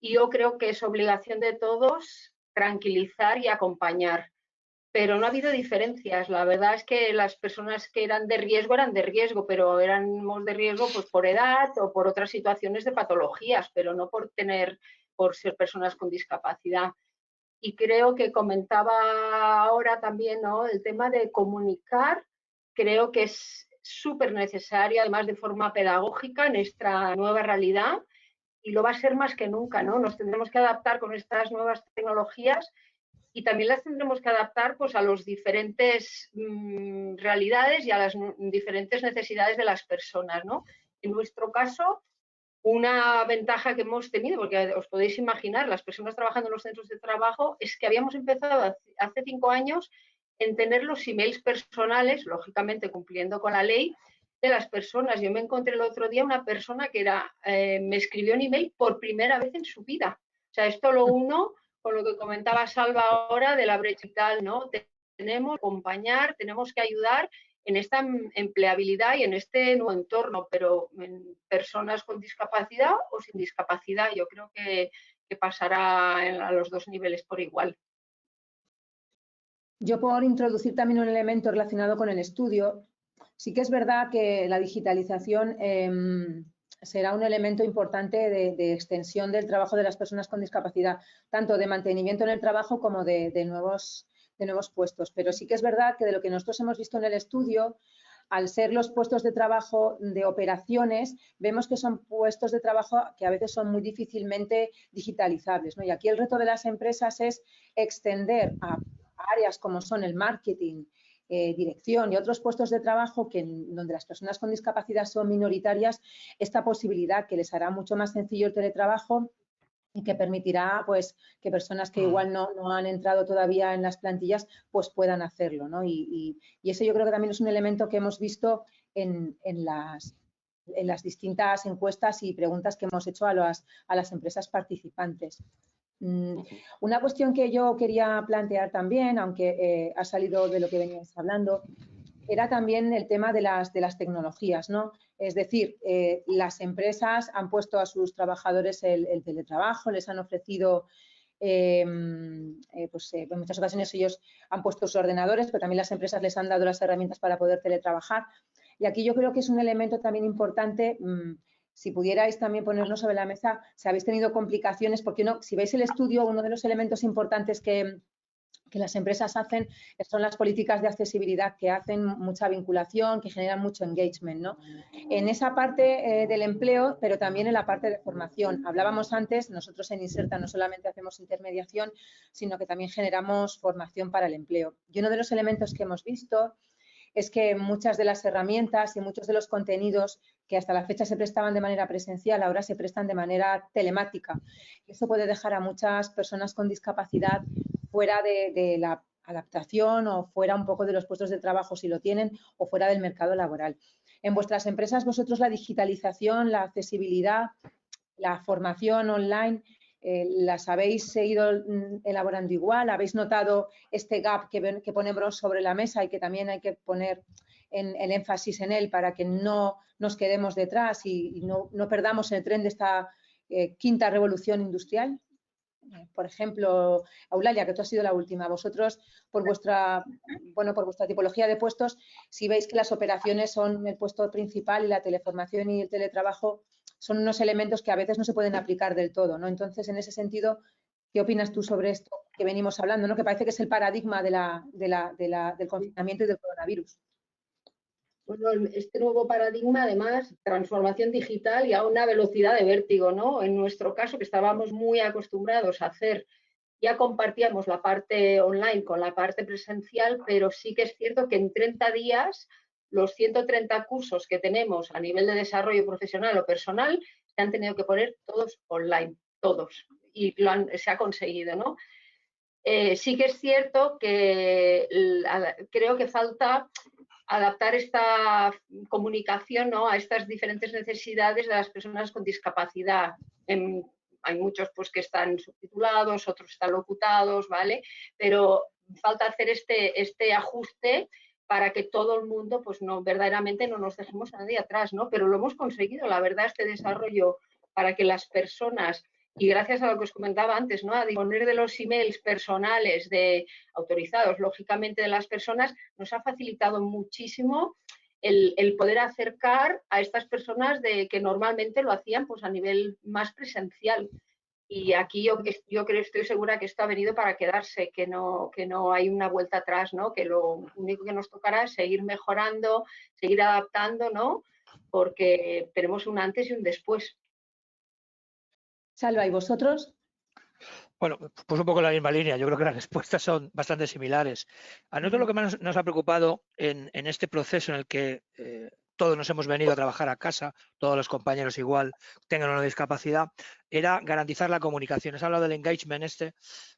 Y yo creo que es obligación de todos tranquilizar y acompañar. Pero no ha habido diferencias. La verdad es que las personas que eran de riesgo, pero éramos de riesgo pues por edad o por otras situaciones de patologías, pero no por ser personas con discapacidad. Y creo que comentaba ahora también, ¿no?, el tema de comunicar, creo que es súper necesario, además de forma pedagógica, en esta nueva realidad, y lo va a ser más que nunca, ¿no? Nos tendremos que adaptar con estas nuevas tecnologías y también las tendremos que adaptar pues a las diferentes realidades y a las diferentes necesidades de las personas, ¿no? En nuestro caso, una ventaja que hemos tenido, porque os podéis imaginar, las personas trabajando en los centros de trabajo, es que habíamos empezado hace 5 años en tener los emails personales, lógicamente cumpliendo con la ley, de las personas. Yo me encontré el otro día una persona que me escribió un email por primera vez en su vida. O sea, esto lo uno con lo que comentaba Salva ahora de la brecha digital, ¿no? Tenemos que acompañar, tenemos que ayudar en esta empleabilidad y en este nuevo entorno, pero en personas con discapacidad o sin discapacidad, yo creo que pasará a los dos niveles por igual. Yo, por introducir también un elemento relacionado con el estudio, sí que es verdad que la digitalización será un elemento importante de extensión del trabajo de las personas con discapacidad, tanto de mantenimiento en el trabajo como de nuevos puestos. Pero sí que es verdad que de lo que nosotros hemos visto en el estudio, al ser los puestos de trabajo de operaciones, vemos que son puestos de trabajo que a veces son muy difícilmente digitalizables, ¿no? Y aquí el reto de las empresas es extender a áreas como son el marketing, dirección y otros puestos de trabajo donde las personas con discapacidad son minoritarias, esta posibilidad que les hará mucho más sencillo el teletrabajo y que permitirá pues que personas que igual no han entrado todavía en las plantillas pues puedan hacerlo, ¿no? Y eso yo creo que también es un elemento que hemos visto en las distintas encuestas y preguntas que hemos hecho a las empresas participantes. Una cuestión que yo quería plantear también, aunque ha salido de lo que veníais hablando, era también el tema de las tecnologías, ¿no? Es decir, las empresas han puesto a sus trabajadores el teletrabajo, les han ofrecido, en muchas ocasiones ellos han puesto sus ordenadores, pero también las empresas les han dado las herramientas para poder teletrabajar. Y aquí yo creo que es un elemento también importante. Si pudierais también ponernos sobre la mesa, si habéis tenido complicaciones, porque no, si veis el estudio, uno de los elementos importantes que las empresas hacen son las políticas de accesibilidad, que hacen mucha vinculación, que generan mucho engagement, ¿no? En esa parte del empleo, pero también en la parte de formación. Hablábamos antes, nosotros en Inserta no solamente hacemos intermediación, sino que también generamos formación para el empleo. Y uno de los elementos que hemos visto es que muchas de las herramientas y muchos de los contenidos que hasta la fecha se prestaban de manera presencial, ahora se prestan de manera telemática. Eso puede dejar a muchas personas con discapacidad fuera de la adaptación o fuera un poco de los puestos de trabajo si lo tienen o fuera del mercado laboral. En vuestras empresas, vosotros la digitalización, la accesibilidad, la formación online, ¿las habéis seguido elaborando igual? ¿Habéis notado este gap que ponemos sobre la mesa y que también hay que poner el énfasis en él para que no nos quedemos detrás y no perdamos el tren de esta quinta revolución industrial? Por ejemplo, Eulalia, que tú has sido la última, vosotros por vuestra tipología de puestos, si veis que las operaciones son el puesto principal y la teleformación y el teletrabajo son unos elementos que a veces no se pueden aplicar del todo, ¿no? Entonces, en ese sentido, ¿qué opinas tú sobre esto que venimos hablando, ¿no? Que parece que es el paradigma del confinamiento y del coronavirus. Bueno, este nuevo paradigma, además, transformación digital y a una velocidad de vértigo, ¿no? En nuestro caso, que estábamos muy acostumbrados a hacer, ya compartíamos la parte online con la parte presencial, pero sí que es cierto que en 30 días los 130 cursos que tenemos a nivel de desarrollo profesional o personal se han tenido que poner todos online, todos, y se ha conseguido, ¿no? Sí que es cierto que creo que falta adaptar esta comunicación, ¿no?, a estas diferentes necesidades de las personas con discapacidad. Hay muchos pues, que están subtitulados, otros están locutados, ¿vale? Pero falta hacer este ajuste para que todo el mundo, pues no, verdaderamente no nos dejemos a nadie atrás, ¿no? Pero lo hemos conseguido, la verdad, este desarrollo para que las personas, y gracias a lo que os comentaba antes, ¿no? A disponer de los emails personales autorizados, lógicamente, de las personas, nos ha facilitado muchísimo el poder acercar a estas personas que normalmente lo hacían pues a nivel más presencial. Y aquí yo creo, estoy segura que esto ha venido para quedarse, que no hay una vuelta atrás, ¿no? Que lo único que nos tocará es seguir mejorando, seguir adaptando, ¿no? Porque tenemos un antes y un después. Salva, ¿y vosotros? Bueno, pues un poco en la misma línea. Yo creo que las respuestas son bastante similares. A nosotros lo que más nos ha preocupado en este proceso en el que todos nos hemos venido a trabajar a casa, todos los compañeros igual tengan una discapacidad, era garantizar la comunicación. Has hablado del engagement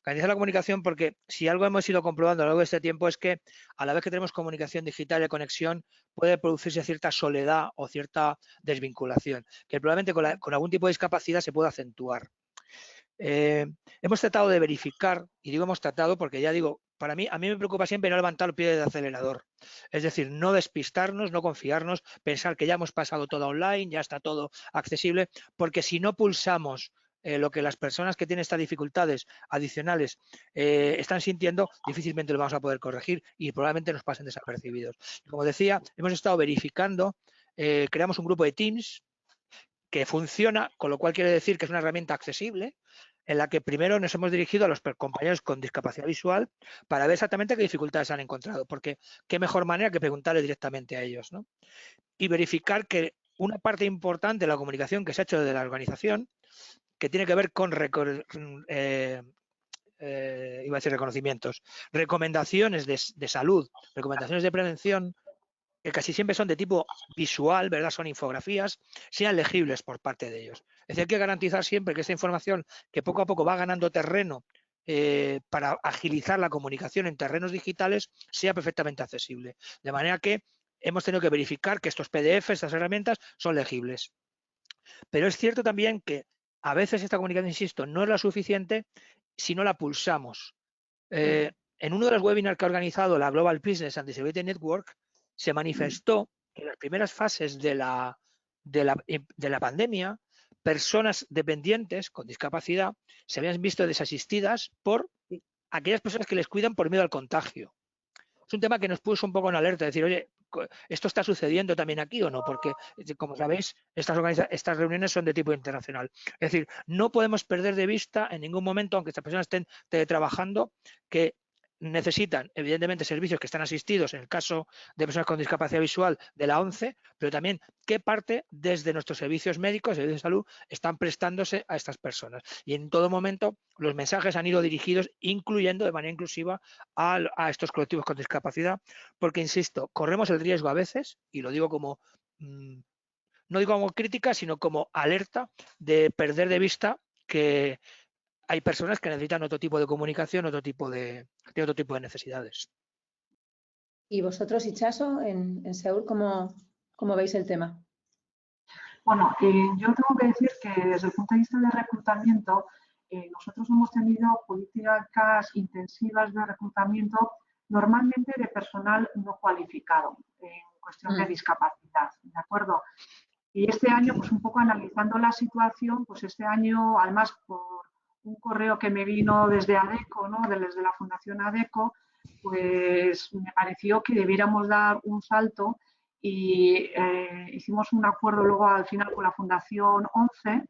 garantizar la comunicación, porque si algo hemos ido comprobando a lo largo de este tiempo es que a la vez que tenemos comunicación digital y conexión, puede producirse cierta soledad o cierta desvinculación, que probablemente con algún tipo de discapacidad se puede acentuar. Hemos tratado de verificar, y digo hemos tratado porque ya digo, a mí me preocupa siempre no levantar el pie del acelerador. Es decir, no despistarnos, no confiarnos, pensar que ya hemos pasado todo online, ya está todo accesible, porque si no pulsamos lo que las personas que tienen estas dificultades adicionales están sintiendo, difícilmente lo vamos a poder corregir y probablemente nos pasen desapercibidos. Como decía, hemos estado verificando, creamos un grupo de Teams que funciona, con lo cual quiere decir que es una herramienta accesible, en la que primero nos hemos dirigido a los compañeros con discapacidad visual para ver exactamente qué dificultades han encontrado, porque qué mejor manera que preguntarles directamente a ellos, ¿no? Y verificar que una parte importante de la comunicación que se ha hecho desde la organización, que tiene que ver con iba a decir reconocimientos, recomendaciones de salud, recomendaciones de prevención, que casi siempre son de tipo visual, ¿verdad? Son infografías, sean legibles por parte de ellos. Es decir, hay que garantizar siempre que esta información, que poco a poco va ganando terreno para agilizar la comunicación en terrenos digitales, sea perfectamente accesible. De manera que hemos tenido que verificar que estos PDF, estas herramientas, son legibles. Pero es cierto también que a veces esta comunicación, insisto, no es la suficiente si no la pulsamos. En uno de los webinars que ha organizado la Global Business and Disability Network, se manifestó que en las primeras fases de la pandemia, personas dependientes con discapacidad se habían visto desasistidas por aquellas personas que les cuidan por miedo al contagio. Es un tema que nos puso un poco en alerta, decir, oye, ¿esto está sucediendo también aquí o no? Porque, como sabéis, estas reuniones son de tipo internacional. Es decir, no podemos perder de vista en ningún momento, aunque estas personas estén teletrabajando, que necesitan, evidentemente, servicios que están asistidos, en el caso de personas con discapacidad visual, de la ONCE, pero también qué parte desde nuestros servicios médicos, servicios de salud, están prestándose a estas personas. Y en todo momento los mensajes han ido dirigidos, incluyendo de manera inclusiva a estos colectivos con discapacidad, porque, insisto, corremos el riesgo a veces, y lo digo como, no digo como crítica, sino como alerta, de perder de vista que hay personas que necesitan otro tipo de comunicación, otro tipo de necesidades. ¿Y vosotros, Itxaso, en Seúl, cómo veis el tema? Bueno, yo tengo que decir que desde el punto de vista de reclutamiento, nosotros hemos tenido políticas intensivas de reclutamiento normalmente de personal no cualificado en cuestión de discapacidad, ¿de acuerdo? Y este año, pues un poco analizando la situación, pues este año, además por un correo que me vino desde ADECO, ¿no? Desde la Fundación ADECO, pues me pareció que debiéramos dar un salto y hicimos un acuerdo luego al final con la Fundación ONCE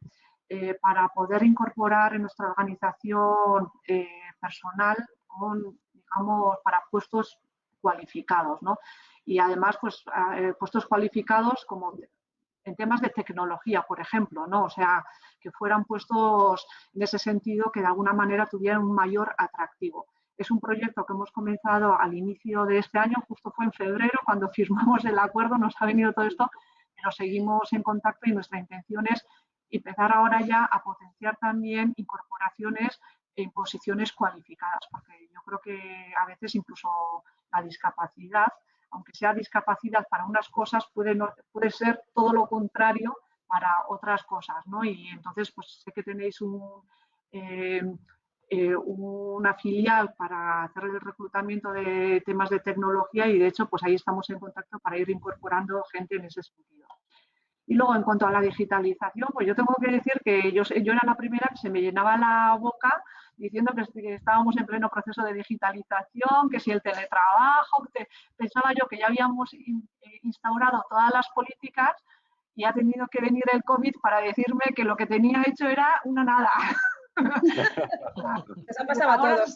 para poder incorporar en nuestra organización personal con, digamos, para puestos cualificados, ¿no? Y además, pues puestos cualificados como en temas de tecnología, por ejemplo, ¿no? O sea, que fueran puestos en ese sentido que de alguna manera tuvieran un mayor atractivo. Es un proyecto que hemos comenzado al inicio de este año, justo fue en febrero, cuando firmamos el acuerdo, nos ha venido todo esto, pero seguimos en contacto y nuestra intención es empezar ahora ya a potenciar también incorporaciones en posiciones cualificadas, porque yo creo que a veces incluso la discapacidad, aunque sea discapacidad para unas cosas, puede ser todo lo contrario para otras cosas, ¿no? Y entonces, pues sé que tenéis una filial para hacer el reclutamiento de temas de tecnología y de hecho pues ahí estamos en contacto para ir incorporando gente en ese sentido. Y luego en cuanto a la digitalización, pues yo tengo que decir que yo era la primera que se me llenaba la boca diciendo que estábamos en pleno proceso de digitalización, que si el teletrabajo, pensaba yo que ya habíamos instaurado todas las políticas y ha tenido que venir el COVID para decirme que lo que tenía hecho era una nada. Eso pasaba a todos.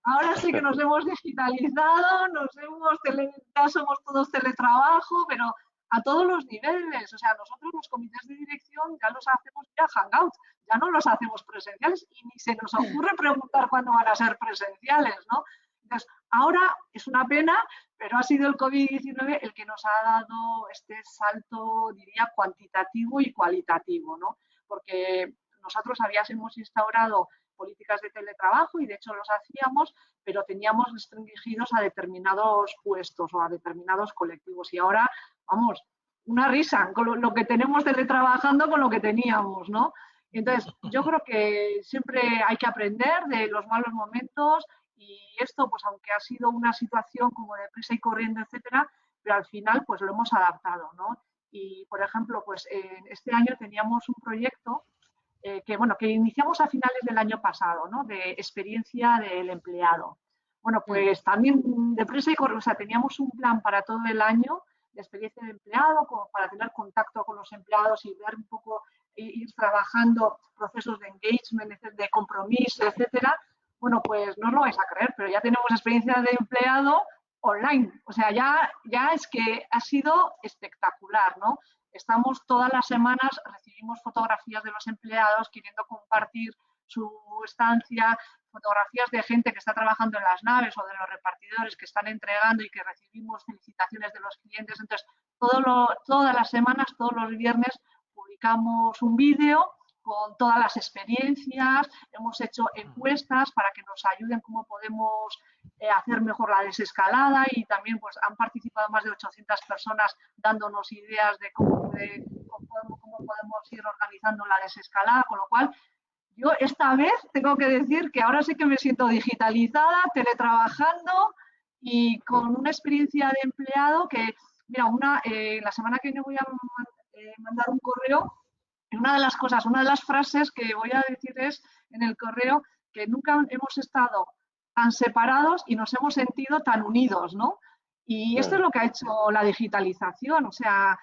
Ahora sí que nos hemos digitalizado, ya somos todos teletrabajo, pero a todos los niveles. O sea, nosotros los comités de dirección ya los hacemos vía Hangout, ya no los hacemos presenciales y ni se nos ocurre preguntar cuándo van a ser presenciales, ¿no? Entonces, ahora es una pena, pero ha sido el COVID-19 el que nos ha dado este salto, diría, cuantitativo y cualitativo, ¿no? Porque nosotros hemos instaurado políticas de teletrabajo y de hecho los hacíamos, pero teníamos restringidos a determinados puestos o a determinados colectivos y ahora, vamos, una risa con lo que tenemos teletrabajando con lo que teníamos, ¿no? Entonces, yo creo que siempre hay que aprender de los malos momentos y esto, pues aunque ha sido una situación como de prisa y corriendo, etcétera, pero al final pues lo hemos adaptado, ¿no? Y, por ejemplo, pues este año teníamos un proyecto que iniciamos a finales del año pasado, ¿no? De experiencia del empleado. Bueno, pues también deprisa y corriendo, o sea, teníamos un plan para todo el año de experiencia del empleado, como para tener contacto con los empleados y ver un poco, ir trabajando procesos de engagement, de compromiso, etcétera. Bueno, pues no os lo vais a creer, pero ya tenemos experiencia de empleado online. O sea, ya es que ha sido espectacular, ¿no? Estamos todas las semanas, recibimos fotografías de los empleados queriendo compartir su estancia, fotografías de gente que está trabajando en las naves o de los repartidores que están entregando y que recibimos felicitaciones de los clientes. Entonces, todas las semanas, todos los viernes, publicamos un vídeo con todas las experiencias, hemos hecho encuestas para que nos ayuden cómo podemos hacer mejor la desescalada y también pues han participado más de 800 personas dándonos ideas de cómo podemos ir organizando la desescalada, con lo cual yo esta vez tengo que decir que ahora sí que me siento digitalizada, teletrabajando y con una experiencia de empleado que, mira, la semana que viene voy a mandar un correo. Una de las frases que voy a decir es en el correo que nunca hemos estado tan separados y nos hemos sentido tan unidos, ¿no? Y esto es lo que ha hecho la digitalización, o sea,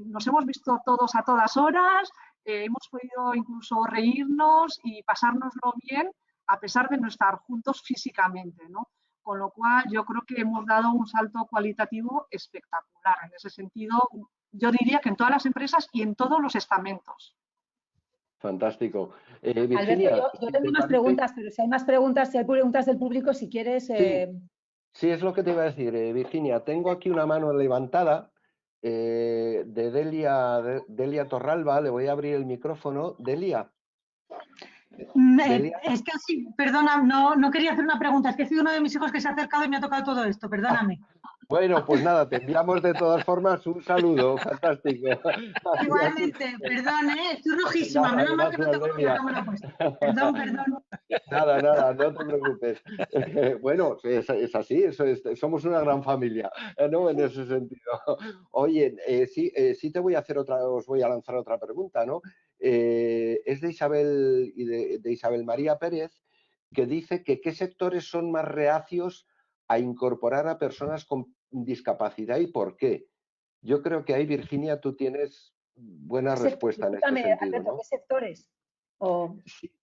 nos hemos visto todos a todas horas, hemos podido incluso reírnos y pasárnoslo bien a pesar de no estar juntos físicamente, ¿no? Con lo cual yo creo que hemos dado un salto cualitativo espectacular. En ese sentido, yo diría que en todas las empresas y en todos los estamentos. Fantástico. Virginia, Alberto, yo tengo más preguntas, pero si hay más preguntas, si hay preguntas del público, si quieres... Sí, es lo que te iba a decir, Virginia. Tengo aquí una mano levantada de Delia Torralba. Le voy a abrir el micrófono. Delia. Es que sí, perdona, no quería hacer una pregunta, es que ha sido uno de mis hijos que se ha acercado y me ha tocado todo esto, perdóname. Bueno, pues nada, te enviamos de todas formas un saludo, fantástico. Igualmente, perdón, estoy rojísima, menos mal que no tengo la cámara puesta. Perdón. Nada, no te preocupes. Bueno, es así, somos una gran familia, ¿no? En ese sentido. Oye, sí te voy a hacer os voy a lanzar otra pregunta, ¿no? Es de Isabel y de Isabel María Pérez, que dice que qué sectores son más reacios a incorporar a personas con discapacidad y por qué. Yo creo que ahí, Virginia, tú tienes buena respuesta en este sentido, Alberto, ¿no? ¿qué sectores? Sí.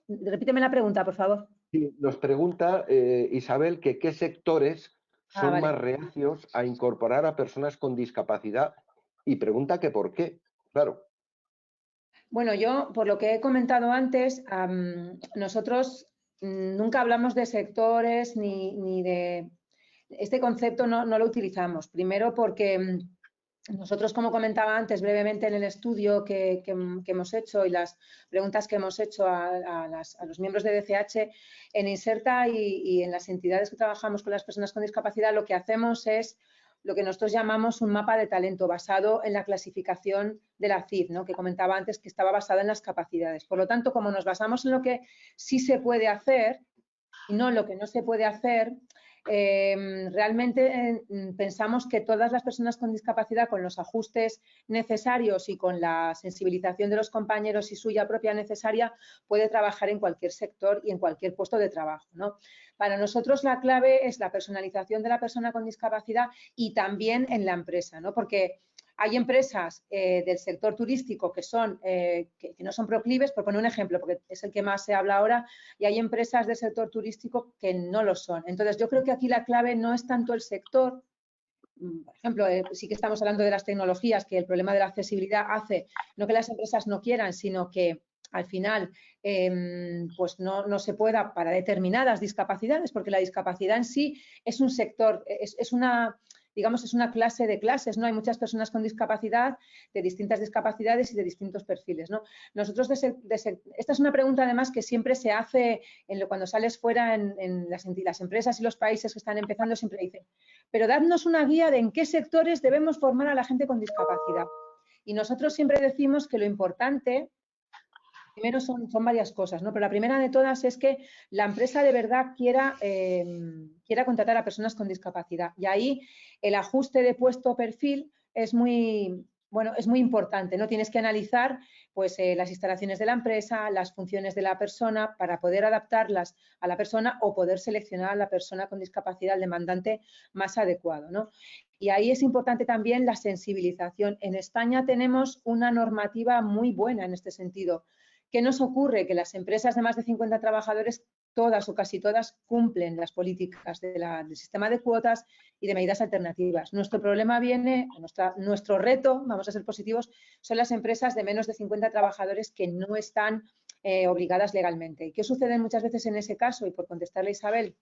Repíteme la pregunta, por favor. Sí, nos pregunta Isabel que qué sectores son más reacios a incorporar a personas con discapacidad y pregunta que por qué, claro. Bueno, yo, por lo que he comentado antes, nosotros nunca hablamos de sectores ni de... Este concepto no lo utilizamos. Primero porque nosotros, como comentaba antes brevemente en el estudio que hemos hecho y las preguntas que hemos hecho a los miembros de DCH, en Inserta y en las entidades que trabajamos con las personas con discapacidad, lo que hacemos es lo que nosotros llamamos un mapa de talento basado en la clasificación de la CID, ¿no? Que comentaba antes que estaba basada en las capacidades. Por lo tanto, como nos basamos en lo que sí se puede hacer y no en lo que no se puede hacer, realmente pensamos que todas las personas con discapacidad, con los ajustes necesarios y con la sensibilización de los compañeros y suya propia necesaria, puede trabajar en cualquier sector y en cualquier puesto de trabajo, ¿no? Para nosotros la clave es la personalización de la persona con discapacidad y también en la empresa, ¿no? Porque hay empresas del sector turístico que no son proclives, por poner un ejemplo, porque es el que más se habla ahora, y hay empresas del sector turístico que no lo son. Entonces, yo creo que aquí la clave no es tanto el sector. Por ejemplo, sí que estamos hablando de las tecnologías, que el problema de la accesibilidad hace no que las empresas no quieran, sino que al final pues no se pueda para determinadas discapacidades, porque la discapacidad en sí es un sector, es una clase de clases, ¿no? Hay muchas personas con discapacidad, de distintas discapacidades y de distintos perfiles, ¿no? Nosotros, esta es una pregunta además que siempre se hace cuando sales fuera en las empresas y los países que están empezando, siempre dicen, pero dadnos una guía de en qué sectores debemos formar a la gente con discapacidad. Y nosotros siempre decimos que lo importante, primero son varias cosas, ¿no? Pero la primera de todas es que la empresa de verdad quiera contratar a personas con discapacidad. Y ahí el ajuste de puesto-perfil es muy importante, ¿no? Tienes que analizar pues, las instalaciones de la empresa, las funciones de la persona para poder adaptarlas a la persona o poder seleccionar a la persona con discapacidad, al demandante más adecuado, ¿no? Y ahí es importante también la sensibilización. En España tenemos una normativa muy buena en este sentido. ¿Qué nos ocurre? Que las empresas de más de 50 trabajadores, todas o casi todas, cumplen las políticas del sistema de cuotas y de medidas alternativas. Nuestro problema viene, nuestro reto, vamos a ser positivos, son las empresas de menos de 50 trabajadores que no están obligadas legalmente. ¿Y qué sucede muchas veces en ese caso? Y por contestarle a Isabel,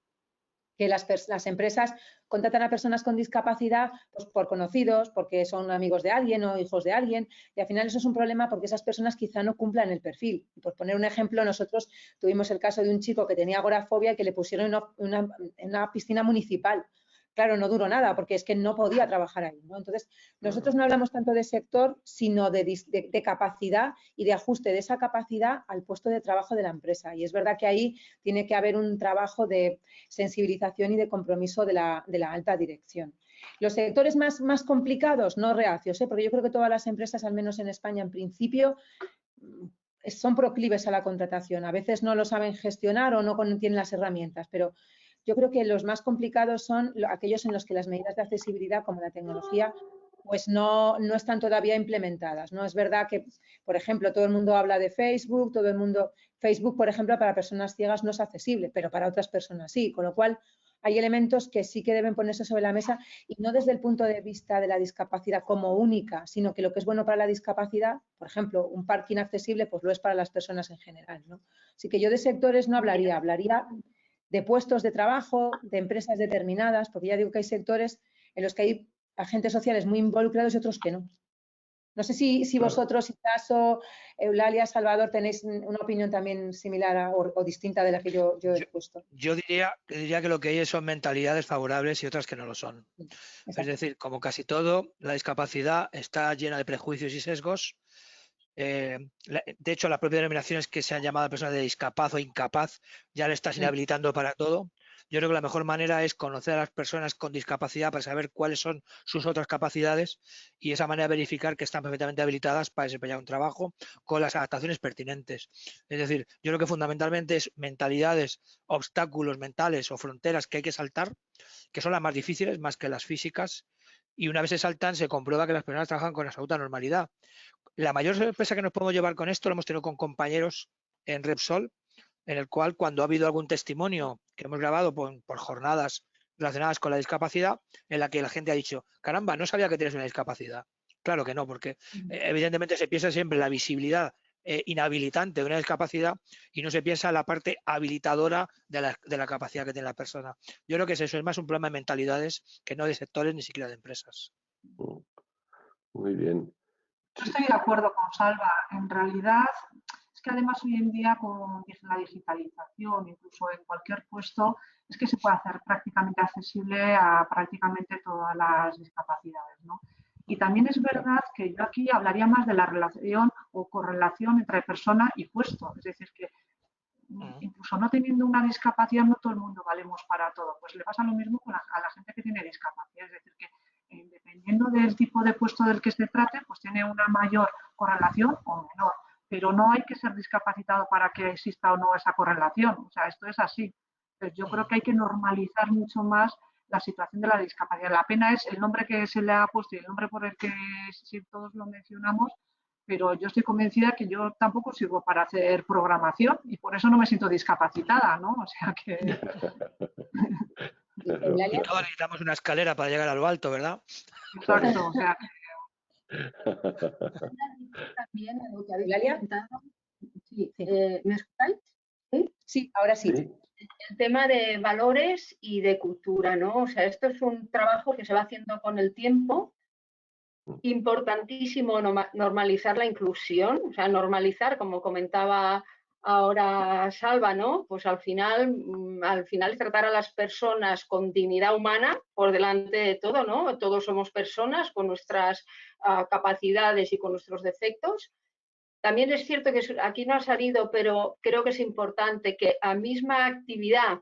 que las empresas contratan a personas con discapacidad pues, por conocidos, porque son amigos de alguien o hijos de alguien, y al final eso es un problema porque esas personas quizá no cumplan el perfil. Y por poner un ejemplo, nosotros tuvimos el caso de un chico que tenía agorafobia y que le pusieron en una piscina municipal. Claro, no duró nada porque es que no podía trabajar ahí, ¿no? Entonces, nosotros no hablamos tanto de sector, sino de capacidad y de ajuste de esa capacidad al puesto de trabajo de la empresa. Y es verdad que ahí tiene que haber un trabajo de sensibilización y de compromiso de la alta dirección. Los sectores más complicados, no reacios, porque yo creo que todas las empresas, al menos en España, en principio, son proclives a la contratación. A veces no lo saben gestionar o no tienen las herramientas, pero yo creo que los más complicados son aquellos en los que las medidas de accesibilidad, como la tecnología, pues no están todavía implementadas, ¿no? Es verdad que, por ejemplo, todo el mundo habla de Facebook, Facebook, por ejemplo, para personas ciegas no es accesible, pero para otras personas sí, con lo cual hay elementos que sí que deben ponerse sobre la mesa y no desde el punto de vista de la discapacidad como única, sino que lo que es bueno para la discapacidad, por ejemplo, un parking accesible, pues lo es para las personas en general, ¿no? Así que yo de sectores no hablaría de puestos de trabajo, de empresas determinadas, porque ya digo que hay sectores en los que hay agentes sociales muy involucrados y otros que no. No sé si vosotros, Itaso, Eulalia, Salvador, tenéis una opinión también similar o distinta de la que yo he expuesto. Yo diría que lo que hay son mentalidades favorables y otras que no lo son. Exacto. Es decir, como casi todo, la discapacidad está llena de prejuicios y sesgos. De hecho, las propias denominaciones que se han llamado a personas de discapaz o incapaz ya le estás inhabilitando para todo. Yo creo que la mejor manera es conocer a las personas con discapacidad para saber cuáles son sus otras capacidades y de esa manera verificar que están perfectamente habilitadas para desempeñar un trabajo con las adaptaciones pertinentes. Es decir, yo creo que fundamentalmente es mentalidades, obstáculos mentales o fronteras que hay que saltar, que son las más difíciles, más que las físicas, y una vez se saltan se comprueba que las personas trabajan con absoluta normalidad. La mayor sorpresa que nos podemos llevar con esto lo hemos tenido con compañeros en Repsol, en el cual cuando ha habido algún testimonio que hemos grabado por jornadas relacionadas con la discapacidad, en la que la gente ha dicho, caramba, no sabía que tienes una discapacidad. Claro que no, porque evidentemente se piensa siempre en la visibilidad inhabilitante de una discapacidad y no se piensa en la parte habilitadora de la capacidad que tiene la persona. Yo creo que eso es más un problema de mentalidades que no de sectores ni siquiera de empresas. Muy bien. Yo estoy de acuerdo con Salva. En realidad, Es que además hoy en día con la digitalización, incluso en cualquier puesto, es que se puede hacer prácticamente accesible a prácticamente todas las discapacidades, ¿no? Y también es verdad que yo aquí hablaría más de la relación o correlación entre persona y puesto. Es decir, que incluso no teniendo una discapacidad, no todo el mundo valemos para todo. Pues le pasa lo mismo a la gente que tiene discapacidad. Es decir, que dependiendo del tipo de puesto del que se trate, pues tiene una mayor correlación o menor. Pero no hay que ser discapacitado para que exista o no esa correlación. O sea, esto es así. Entonces, yo creo que hay que normalizar mucho más la situación de la discapacidad. La pena es el nombre que se le ha puesto y el nombre por el que si todos lo mencionamos, pero yo estoy convencida que yo tampoco sirvo para hacer programación y por eso no me siento discapacitada, ¿no? O sea que... Todos necesitamos una escalera para llegar a lo alto, ¿verdad? Exacto, o sea... También lo que habéis comentado. Sí. ¿Me escucháis? ¿Sí? Sí, ahora sí. El tema de valores y de cultura, ¿no? O sea, esto es un trabajo que se va haciendo con el tiempo. Importantísimo normalizar la inclusión, o sea, normalizar, como comentaba ahora Salva, ¿no? Pues al final tratar a las personas con dignidad humana por delante de todo, ¿no? Todos somos personas con nuestras capacidades y con nuestros defectos. También es cierto que aquí no ha salido, pero creo que es importante que a misma actividad,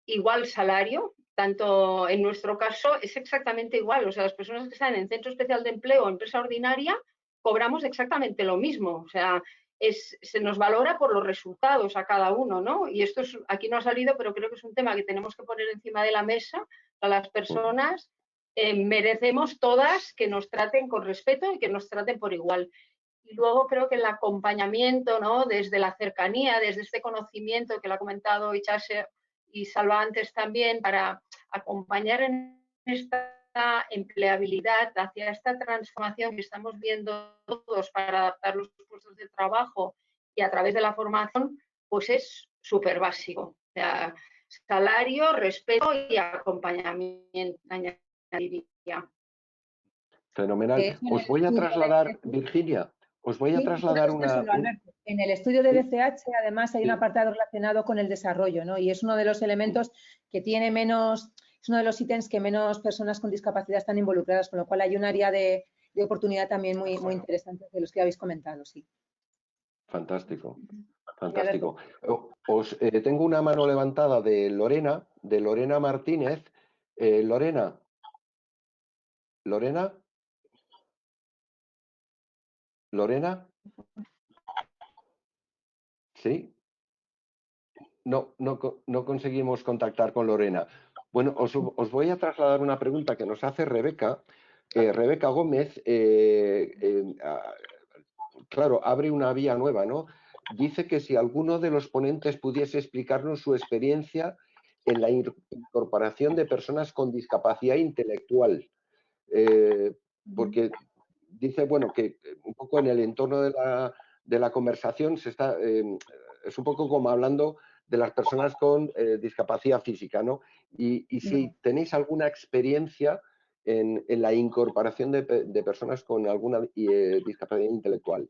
igual salario, tanto en nuestro caso es exactamente igual. O sea, las personas que están en centro especial de empleo o empresa ordinaria cobramos exactamente lo mismo. O sea, se nos valora por los resultados a cada uno, ¿no? Y esto aquí no ha salido, pero creo que es un tema que tenemos que poner encima de la mesa a las personas. Merecemos todas que nos traten con respeto y que nos traten por igual. Y luego creo que el acompañamiento, ¿no? Desde la cercanía, desde este conocimiento que lo ha comentado Ichaze y Salva antes también, para acompañar en esta empleabilidad hacia esta transformación que estamos viendo todos para adaptar los puestos de trabajo y a través de la formación, pues es súper básico. O sea, salario, respeto y acompañamiento, añadiría. Fenomenal. Os voy a trasladar, Virginia, os voy a trasladar En el estudio de DCH, además, hay un apartado relacionado con el desarrollo, ¿no? Y es uno de los elementos que tiene menos, es uno de los ítems que menos personas con discapacidad están involucradas, con lo cual hay un área de oportunidad también muy interesante de los que habéis comentado, sí. Fantástico, fantástico. Tengo una mano levantada de Lorena Martínez. Lorena. ¿Lorena? ¿Sí? No conseguimos contactar con Lorena. Bueno, os voy a trasladar una pregunta que nos hace Rebeca. Rebeca Gómez, claro, abre una vía nueva, ¿no? Dice que si alguno de los ponentes pudiese explicarnos su experiencia en la incorporación de personas con discapacidad intelectual. Porque dice, bueno, que un poco en el entorno de la conversación es un poco como hablando de las personas con discapacidad física, ¿no? Y si tenéis alguna experiencia en la incorporación de personas con alguna discapacidad intelectual.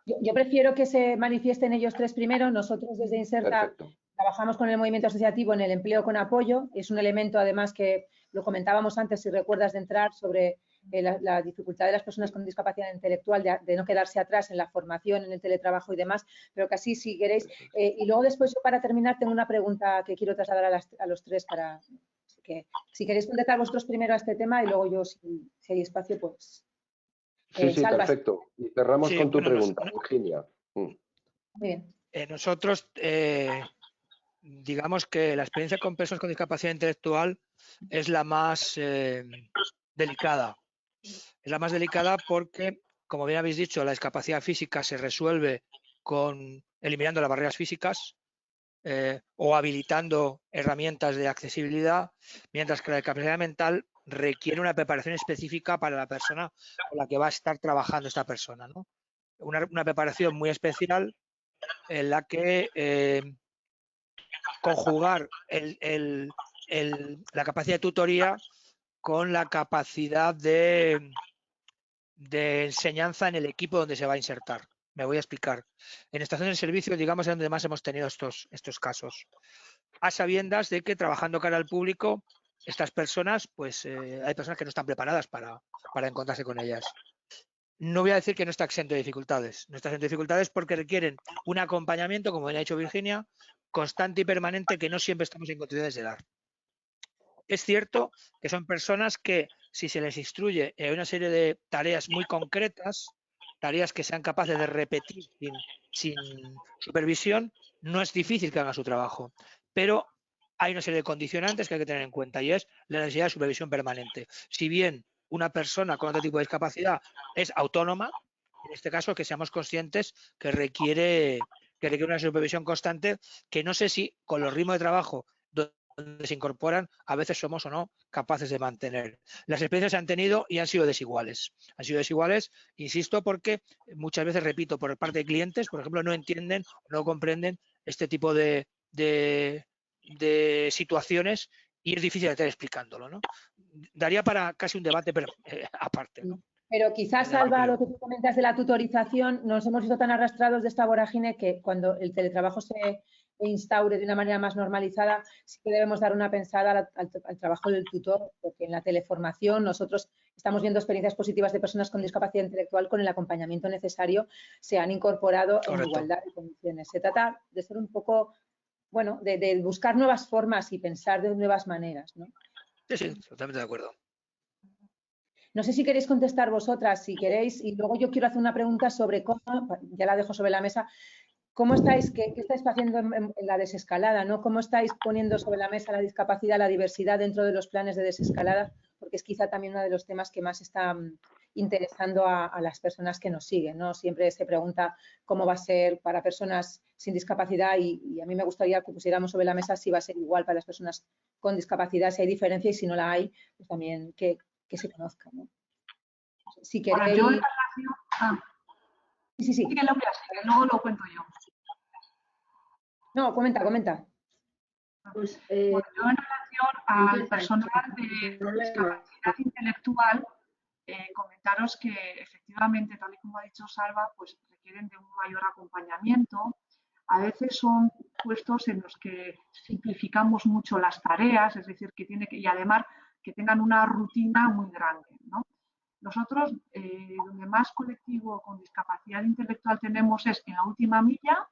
Yo prefiero que se manifiesten ellos tres primero. Nosotros desde Inserta trabajamos con el movimiento asociativo en el empleo con apoyo. Es un elemento, además, que lo comentábamos antes, si recuerdas, de entrar sobre la dificultad de las personas con discapacidad intelectual de no quedarse atrás en la formación, en el teletrabajo y demás, pero que así, si queréis. Y luego después, yo para terminar, tengo una pregunta que quiero trasladar a los tres para que, si queréis contestar vosotros primero a este tema y luego yo, si hay espacio, pues... Sí, perfecto. Y cerramos con tu pregunta, Virginia. Muy bien. Nosotros, digamos que la experiencia con personas con discapacidad intelectual es la más delicada. Es la más delicada porque, como bien habéis dicho, la discapacidad física se resuelve eliminando las barreras físicas o habilitando herramientas de accesibilidad, mientras que la discapacidad mental requiere una preparación específica para la persona con la que va a estar trabajando esta persona, ¿no? Una preparación muy especial en la que conjugar la capacidad de tutoría con la capacidad de enseñanza en el equipo donde se va a insertar. Me voy a explicar. En estaciones de servicio, digamos, es donde más hemos tenido estos casos. A sabiendas de que trabajando cara al público, estas personas, pues hay personas que no están preparadas para encontrarse con ellas. No voy a decir que no está exento de dificultades. No está exento de dificultades porque requieren un acompañamiento, como bien ha dicho Virginia, constante y permanente que no siempre estamos en condiciones de dar. Es cierto que son personas que, si se les instruye en una serie de tareas muy concretas, tareas que sean capaces de repetir sin supervisión, no es difícil que hagan su trabajo. Pero hay una serie de condicionantes que hay que tener en cuenta y es la necesidad de supervisión permanente. Si bien una persona con otro tipo de discapacidad es autónoma, en este caso que seamos conscientes que requiere una supervisión constante, que no sé si con los ritmos de trabajo donde se incorporan, a veces somos o no capaces de mantener. Las experiencias se han tenido y han sido desiguales. Han sido desiguales, insisto, porque muchas veces, repito, por parte de clientes, por ejemplo, no entienden o no comprenden este tipo de situaciones y es difícil de estar explicándolo, ¿no? Daría para casi un debate, pero aparte, ¿no? Pero quizás, Salva, lo que tú comentas de la tutorización, nos hemos visto tan arrastrados de esta vorágine que cuando el teletrabajo se instaure de una manera más normalizada, sí que debemos dar una pensada al trabajo del tutor, porque en la teleformación nosotros estamos viendo experiencias positivas de personas con discapacidad intelectual con el acompañamiento necesario, se han incorporado en igualdad de condiciones. Se trata de ser un poco, bueno, de buscar nuevas formas y pensar de nuevas maneras, ¿no? Sí, totalmente de acuerdo. No sé si queréis contestar vosotras, si queréis, y luego yo quiero hacer una pregunta sobre cómo, ya la dejo sobre la mesa, ¿cómo estáis, qué estáis haciendo en la desescalada, ¿no? ¿Cómo estáis poniendo sobre la mesa la discapacidad, la diversidad dentro de los planes de desescalada? Porque es quizá también uno de los temas que más está interesando a las personas que nos siguen, ¿no? Siempre se pregunta cómo va a ser para personas sin discapacidad y a mí me gustaría que pusiéramos sobre la mesa si va a ser igual para las personas con discapacidad, si hay diferencia y si no la hay, pues también que se conozca, ¿no? Si queréis... Bueno, yo en relación... Sí. Sí que lo voy a hacer, luego lo cuento yo. No, comenta. Pues, bueno, yo en relación al personal de discapacidad intelectual, comentaros que efectivamente, tal y como ha dicho Salva, pues requieren de un mayor acompañamiento. A veces son puestos en los que simplificamos mucho las tareas, es decir, que y además que tengan una rutina muy grande, ¿no? Nosotros, donde más colectivo con discapacidad intelectual tenemos es en la última milla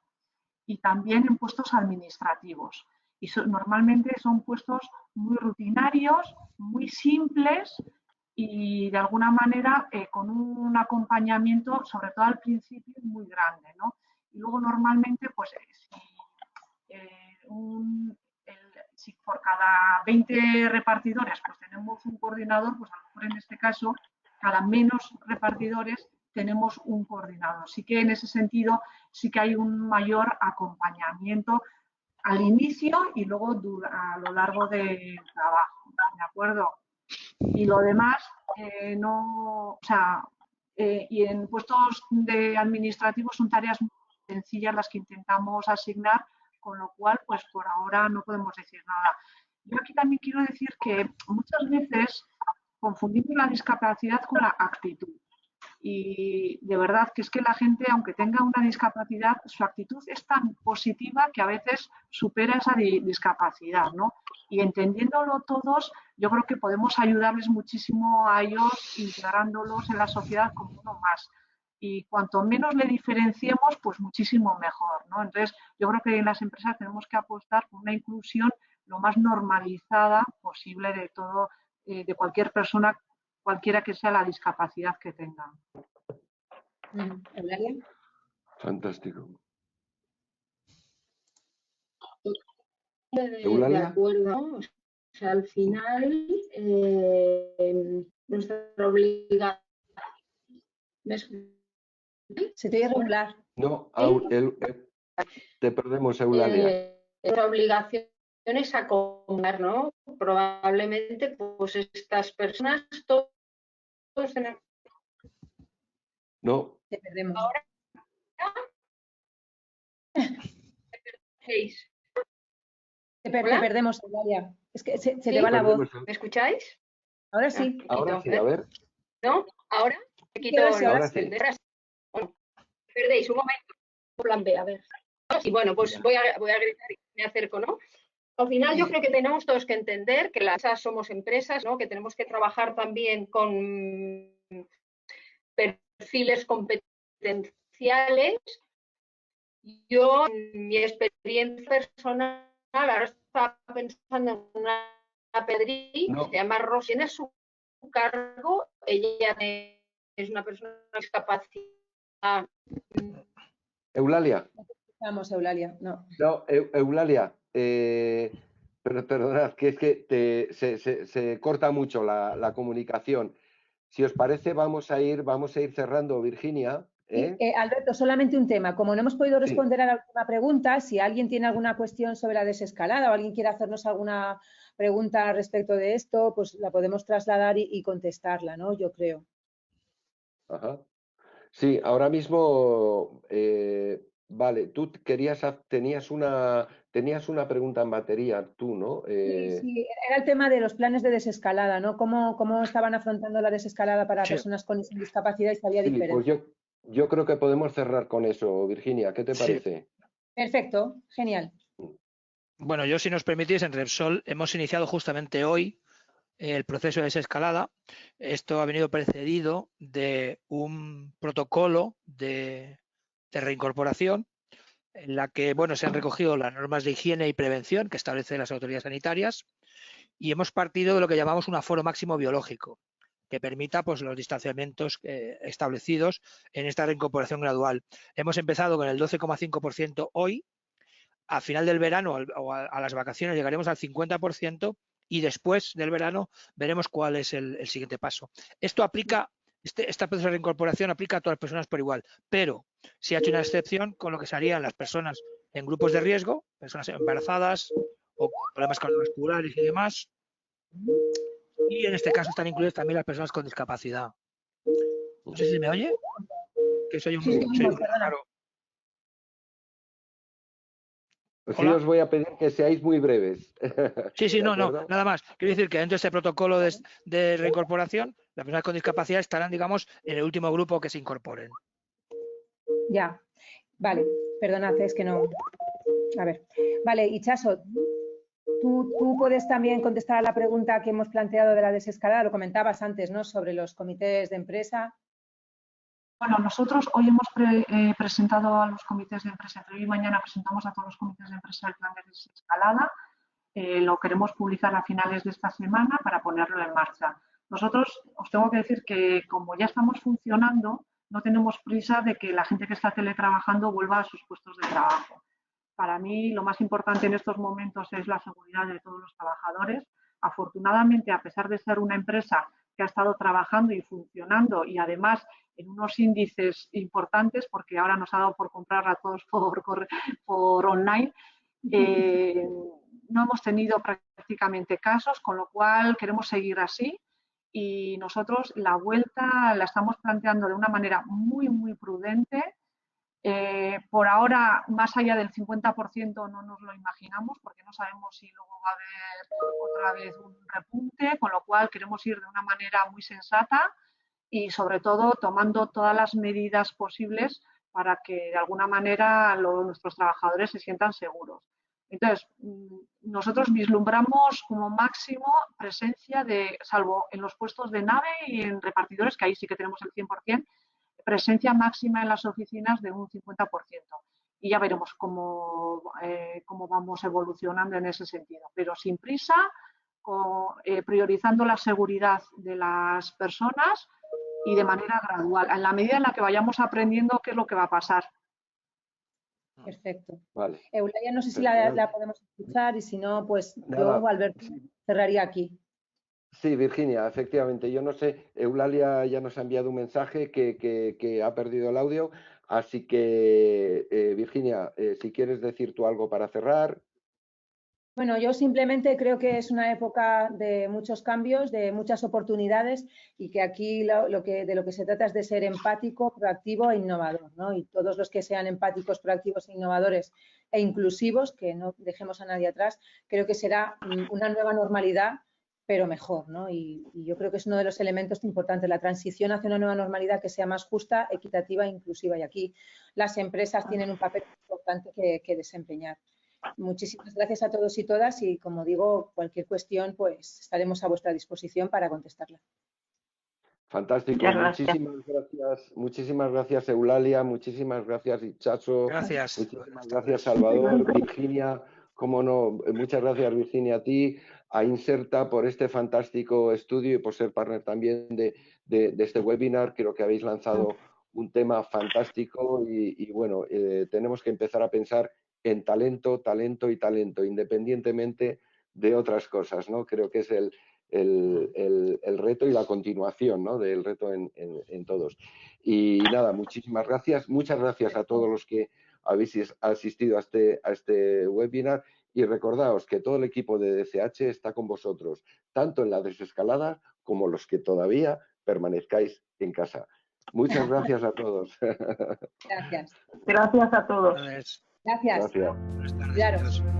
y también en puestos administrativos. Y normalmente son puestos muy rutinarios, muy simples y de alguna manera con un acompañamiento, sobre todo al principio, muy grande, ¿no? Y luego normalmente, pues si por cada 20 repartidores pues tenemos un coordinador, pues a lo mejor en este caso cada menos repartidores tenemos un coordinador. Sí que en ese sentido sí que hay un mayor acompañamiento al inicio y luego a lo largo del trabajo, ¿de acuerdo? Y lo demás, y en puestos administrativos son tareas muy sencillas las que intentamos asignar, con lo cual, pues por ahora no podemos decir nada. Yo aquí también quiero decir que muchas veces confundimos la discapacidad con la actitud. Y de verdad que es que la gente, aunque tenga una discapacidad, su actitud es tan positiva que a veces supera esa discapacidad, ¿no? Y entendiéndolo todos, yo creo que podemos ayudarles muchísimo a ellos integrándolos en la sociedad como uno más. Y cuanto menos le diferenciemos, pues muchísimo mejor, ¿no? Entonces, yo creo que en las empresas tenemos que apostar por una inclusión lo más normalizada posible de todo, de cualquier persona, cualquiera que sea la discapacidad que tengan. ¿Eulalia? Fantástico. De acuerdo, o sea, al final nuestra obligación. Se te oye regular. No, te perdemos, Eulalia. Nuestra obligación es acompañar, ¿no? Probablemente, pues estas personas todos tenemos. No. Te perdemos. Ahora. Te perdemos, Eulalia. Es que se te va la voz. ¿Me escucháis? Ahora sí. Ahora sí, a ver. ¿No? ¿Ahora? Ahora sí. perdéis, un momento, plan B, a ver. Y bueno, pues voy a gritar y me acerco, ¿no? Al final yo creo que tenemos todos que entender que las somos empresas, ¿no? Que tenemos que trabajar también con perfiles competenciales. Yo, en mi experiencia personal, ahora estaba pensando en una Pedri, que se llama Rosy, tiene su cargo, ella es una persona con discapacidad. Eulalia. Vamos, Eulalia, no. No, Eulalia, perdonad, que es que se corta mucho la comunicación. Si os parece, vamos a ir cerrando, Virginia. Alberto, solamente un tema. Como no hemos podido responder a la última pregunta, si alguien tiene alguna cuestión sobre la desescalada o alguien quiere hacernos alguna pregunta respecto de esto, pues la podemos trasladar y contestarla, ¿no? Yo creo. Ajá. Sí, ahora mismo, vale, tú tenías una pregunta en batería, tú, ¿no? Sí, era el tema de los planes de desescalada, ¿no? ¿Cómo estaban afrontando la desescalada para personas con discapacidad y si había diferencia? Pues yo creo que podemos cerrar con eso, Virginia, ¿qué te parece? Perfecto, genial. Bueno, yo, si nos permitís, en Repsol hemos iniciado justamente hoy el proceso de desescalada. Esto ha venido precedido de un protocolo de reincorporación en la que, bueno, se han recogido las normas de higiene y prevención que establecen las autoridades sanitarias y hemos partido de lo que llamamos un aforo máximo biológico que permita, pues, los distanciamientos establecidos en esta reincorporación gradual. Hemos empezado con el 12,5% hoy. A final del verano o a las vacaciones llegaremos al 50% y después del verano veremos cuál es el siguiente paso. Esto aplica, esta proceso de reincorporación aplica a todas las personas por igual, pero se ha hecho una excepción con lo que se harían las personas en grupos de riesgo, personas embarazadas o con problemas cardiovasculares y demás. Y en este caso están incluidas también las personas con discapacidad. No sé si me oye. Que soy un raro. Sí, os voy a pedir que seáis muy breves. Sí, no, nada más. Quiero decir que dentro de este protocolo de reincorporación, las personas con discapacidad estarán, digamos, en el último grupo que se incorporen. Ya, vale, perdonad, es que no... A ver, vale, Itxaso, tú puedes también contestar a la pregunta que hemos planteado de la desescalada, lo comentabas antes, ¿no?, sobre los comités de empresa. Bueno, nosotros hoy hemos presentado a los comités de empresa, entre hoy y mañana presentamos a todos los comités de empresa el plan de desescalada. Lo queremos publicar a finales de esta semana para ponerlo en marcha. Nosotros os tengo que decir que como ya estamos funcionando, no tenemos prisa de que la gente que está teletrabajando vuelva a sus puestos de trabajo. Para mí lo más importante en estos momentos es la seguridad de todos los trabajadores. Afortunadamente, a pesar de ser una empresa que ha estado trabajando y funcionando y además en unos índices importantes, porque ahora nos ha dado por comprar a todos por online, no hemos tenido prácticamente casos, con lo cual queremos seguir así y nosotros la vuelta la estamos planteando de una manera muy, muy prudente. Por ahora, más allá del 50% no nos lo imaginamos porque no sabemos si luego va a haber otra vez un repunte, con lo cual queremos ir de una manera muy sensata y sobre todo tomando todas las medidas posibles para que de alguna manera nuestros trabajadores se sientan seguros. Entonces, nosotros vislumbramos como máximo presencia de, salvo en los puestos de nave y en repartidores, que ahí sí que tenemos el 100%, presencia máxima en las oficinas de un 50%. Y ya veremos cómo vamos evolucionando en ese sentido. Pero sin prisa, priorizando la seguridad de las personas y de manera gradual, en la medida en la que vayamos aprendiendo qué es lo que va a pasar. Perfecto. Vale. Eulalia, no sé si la podemos escuchar y si no, pues yo, Alberto, cerraría aquí. Sí, Virginia, efectivamente. Yo no sé, Eulalia ya nos ha enviado un mensaje que ha perdido el audio, así que, Virginia, si quieres decir tú algo para cerrar. Bueno, yo simplemente creo que es una época de muchos cambios, de muchas oportunidades y que aquí de lo que se trata es de ser empático, proactivo e innovador, ¿no? Y todos los que sean empáticos, proactivos e innovadores e inclusivos, que no dejemos a nadie atrás, creo que será una nueva normalidad pero mejor, ¿no? Y yo creo que es uno de los elementos importantes, la transición hacia una nueva normalidad que sea más justa, equitativa e inclusiva. Y aquí las empresas tienen un papel importante que desempeñar. Muchísimas gracias a todos y todas y, como digo, cualquier cuestión, pues estaremos a vuestra disposición para contestarla. Fantástico. Muchísimas gracias, Eulalia. Muchísimas gracias, Itxaso. Gracias. Muchísimas gracias, Salvador. Virginia, cómo no. Muchas gracias, Virginia, a ti, a Inserta por este fantástico estudio y por ser partner también de este webinar. Creo que habéis lanzado un tema fantástico y bueno, tenemos que empezar a pensar en talento, talento y talento, independientemente de otras cosas, ¿no? Creo que es el reto y la continuación, ¿no?, del reto en todos. Y nada, muchísimas gracias. Muchas gracias a todos los que habéis asistido a este webinar y recordaos que todo el equipo de DCH está con vosotros, tanto en la desescalada como los que todavía permanezcáis en casa. Muchas gracias a todos. Gracias. Gracias a todos. Gracias. Gracias. Buenas tardes. Claro. Adiós.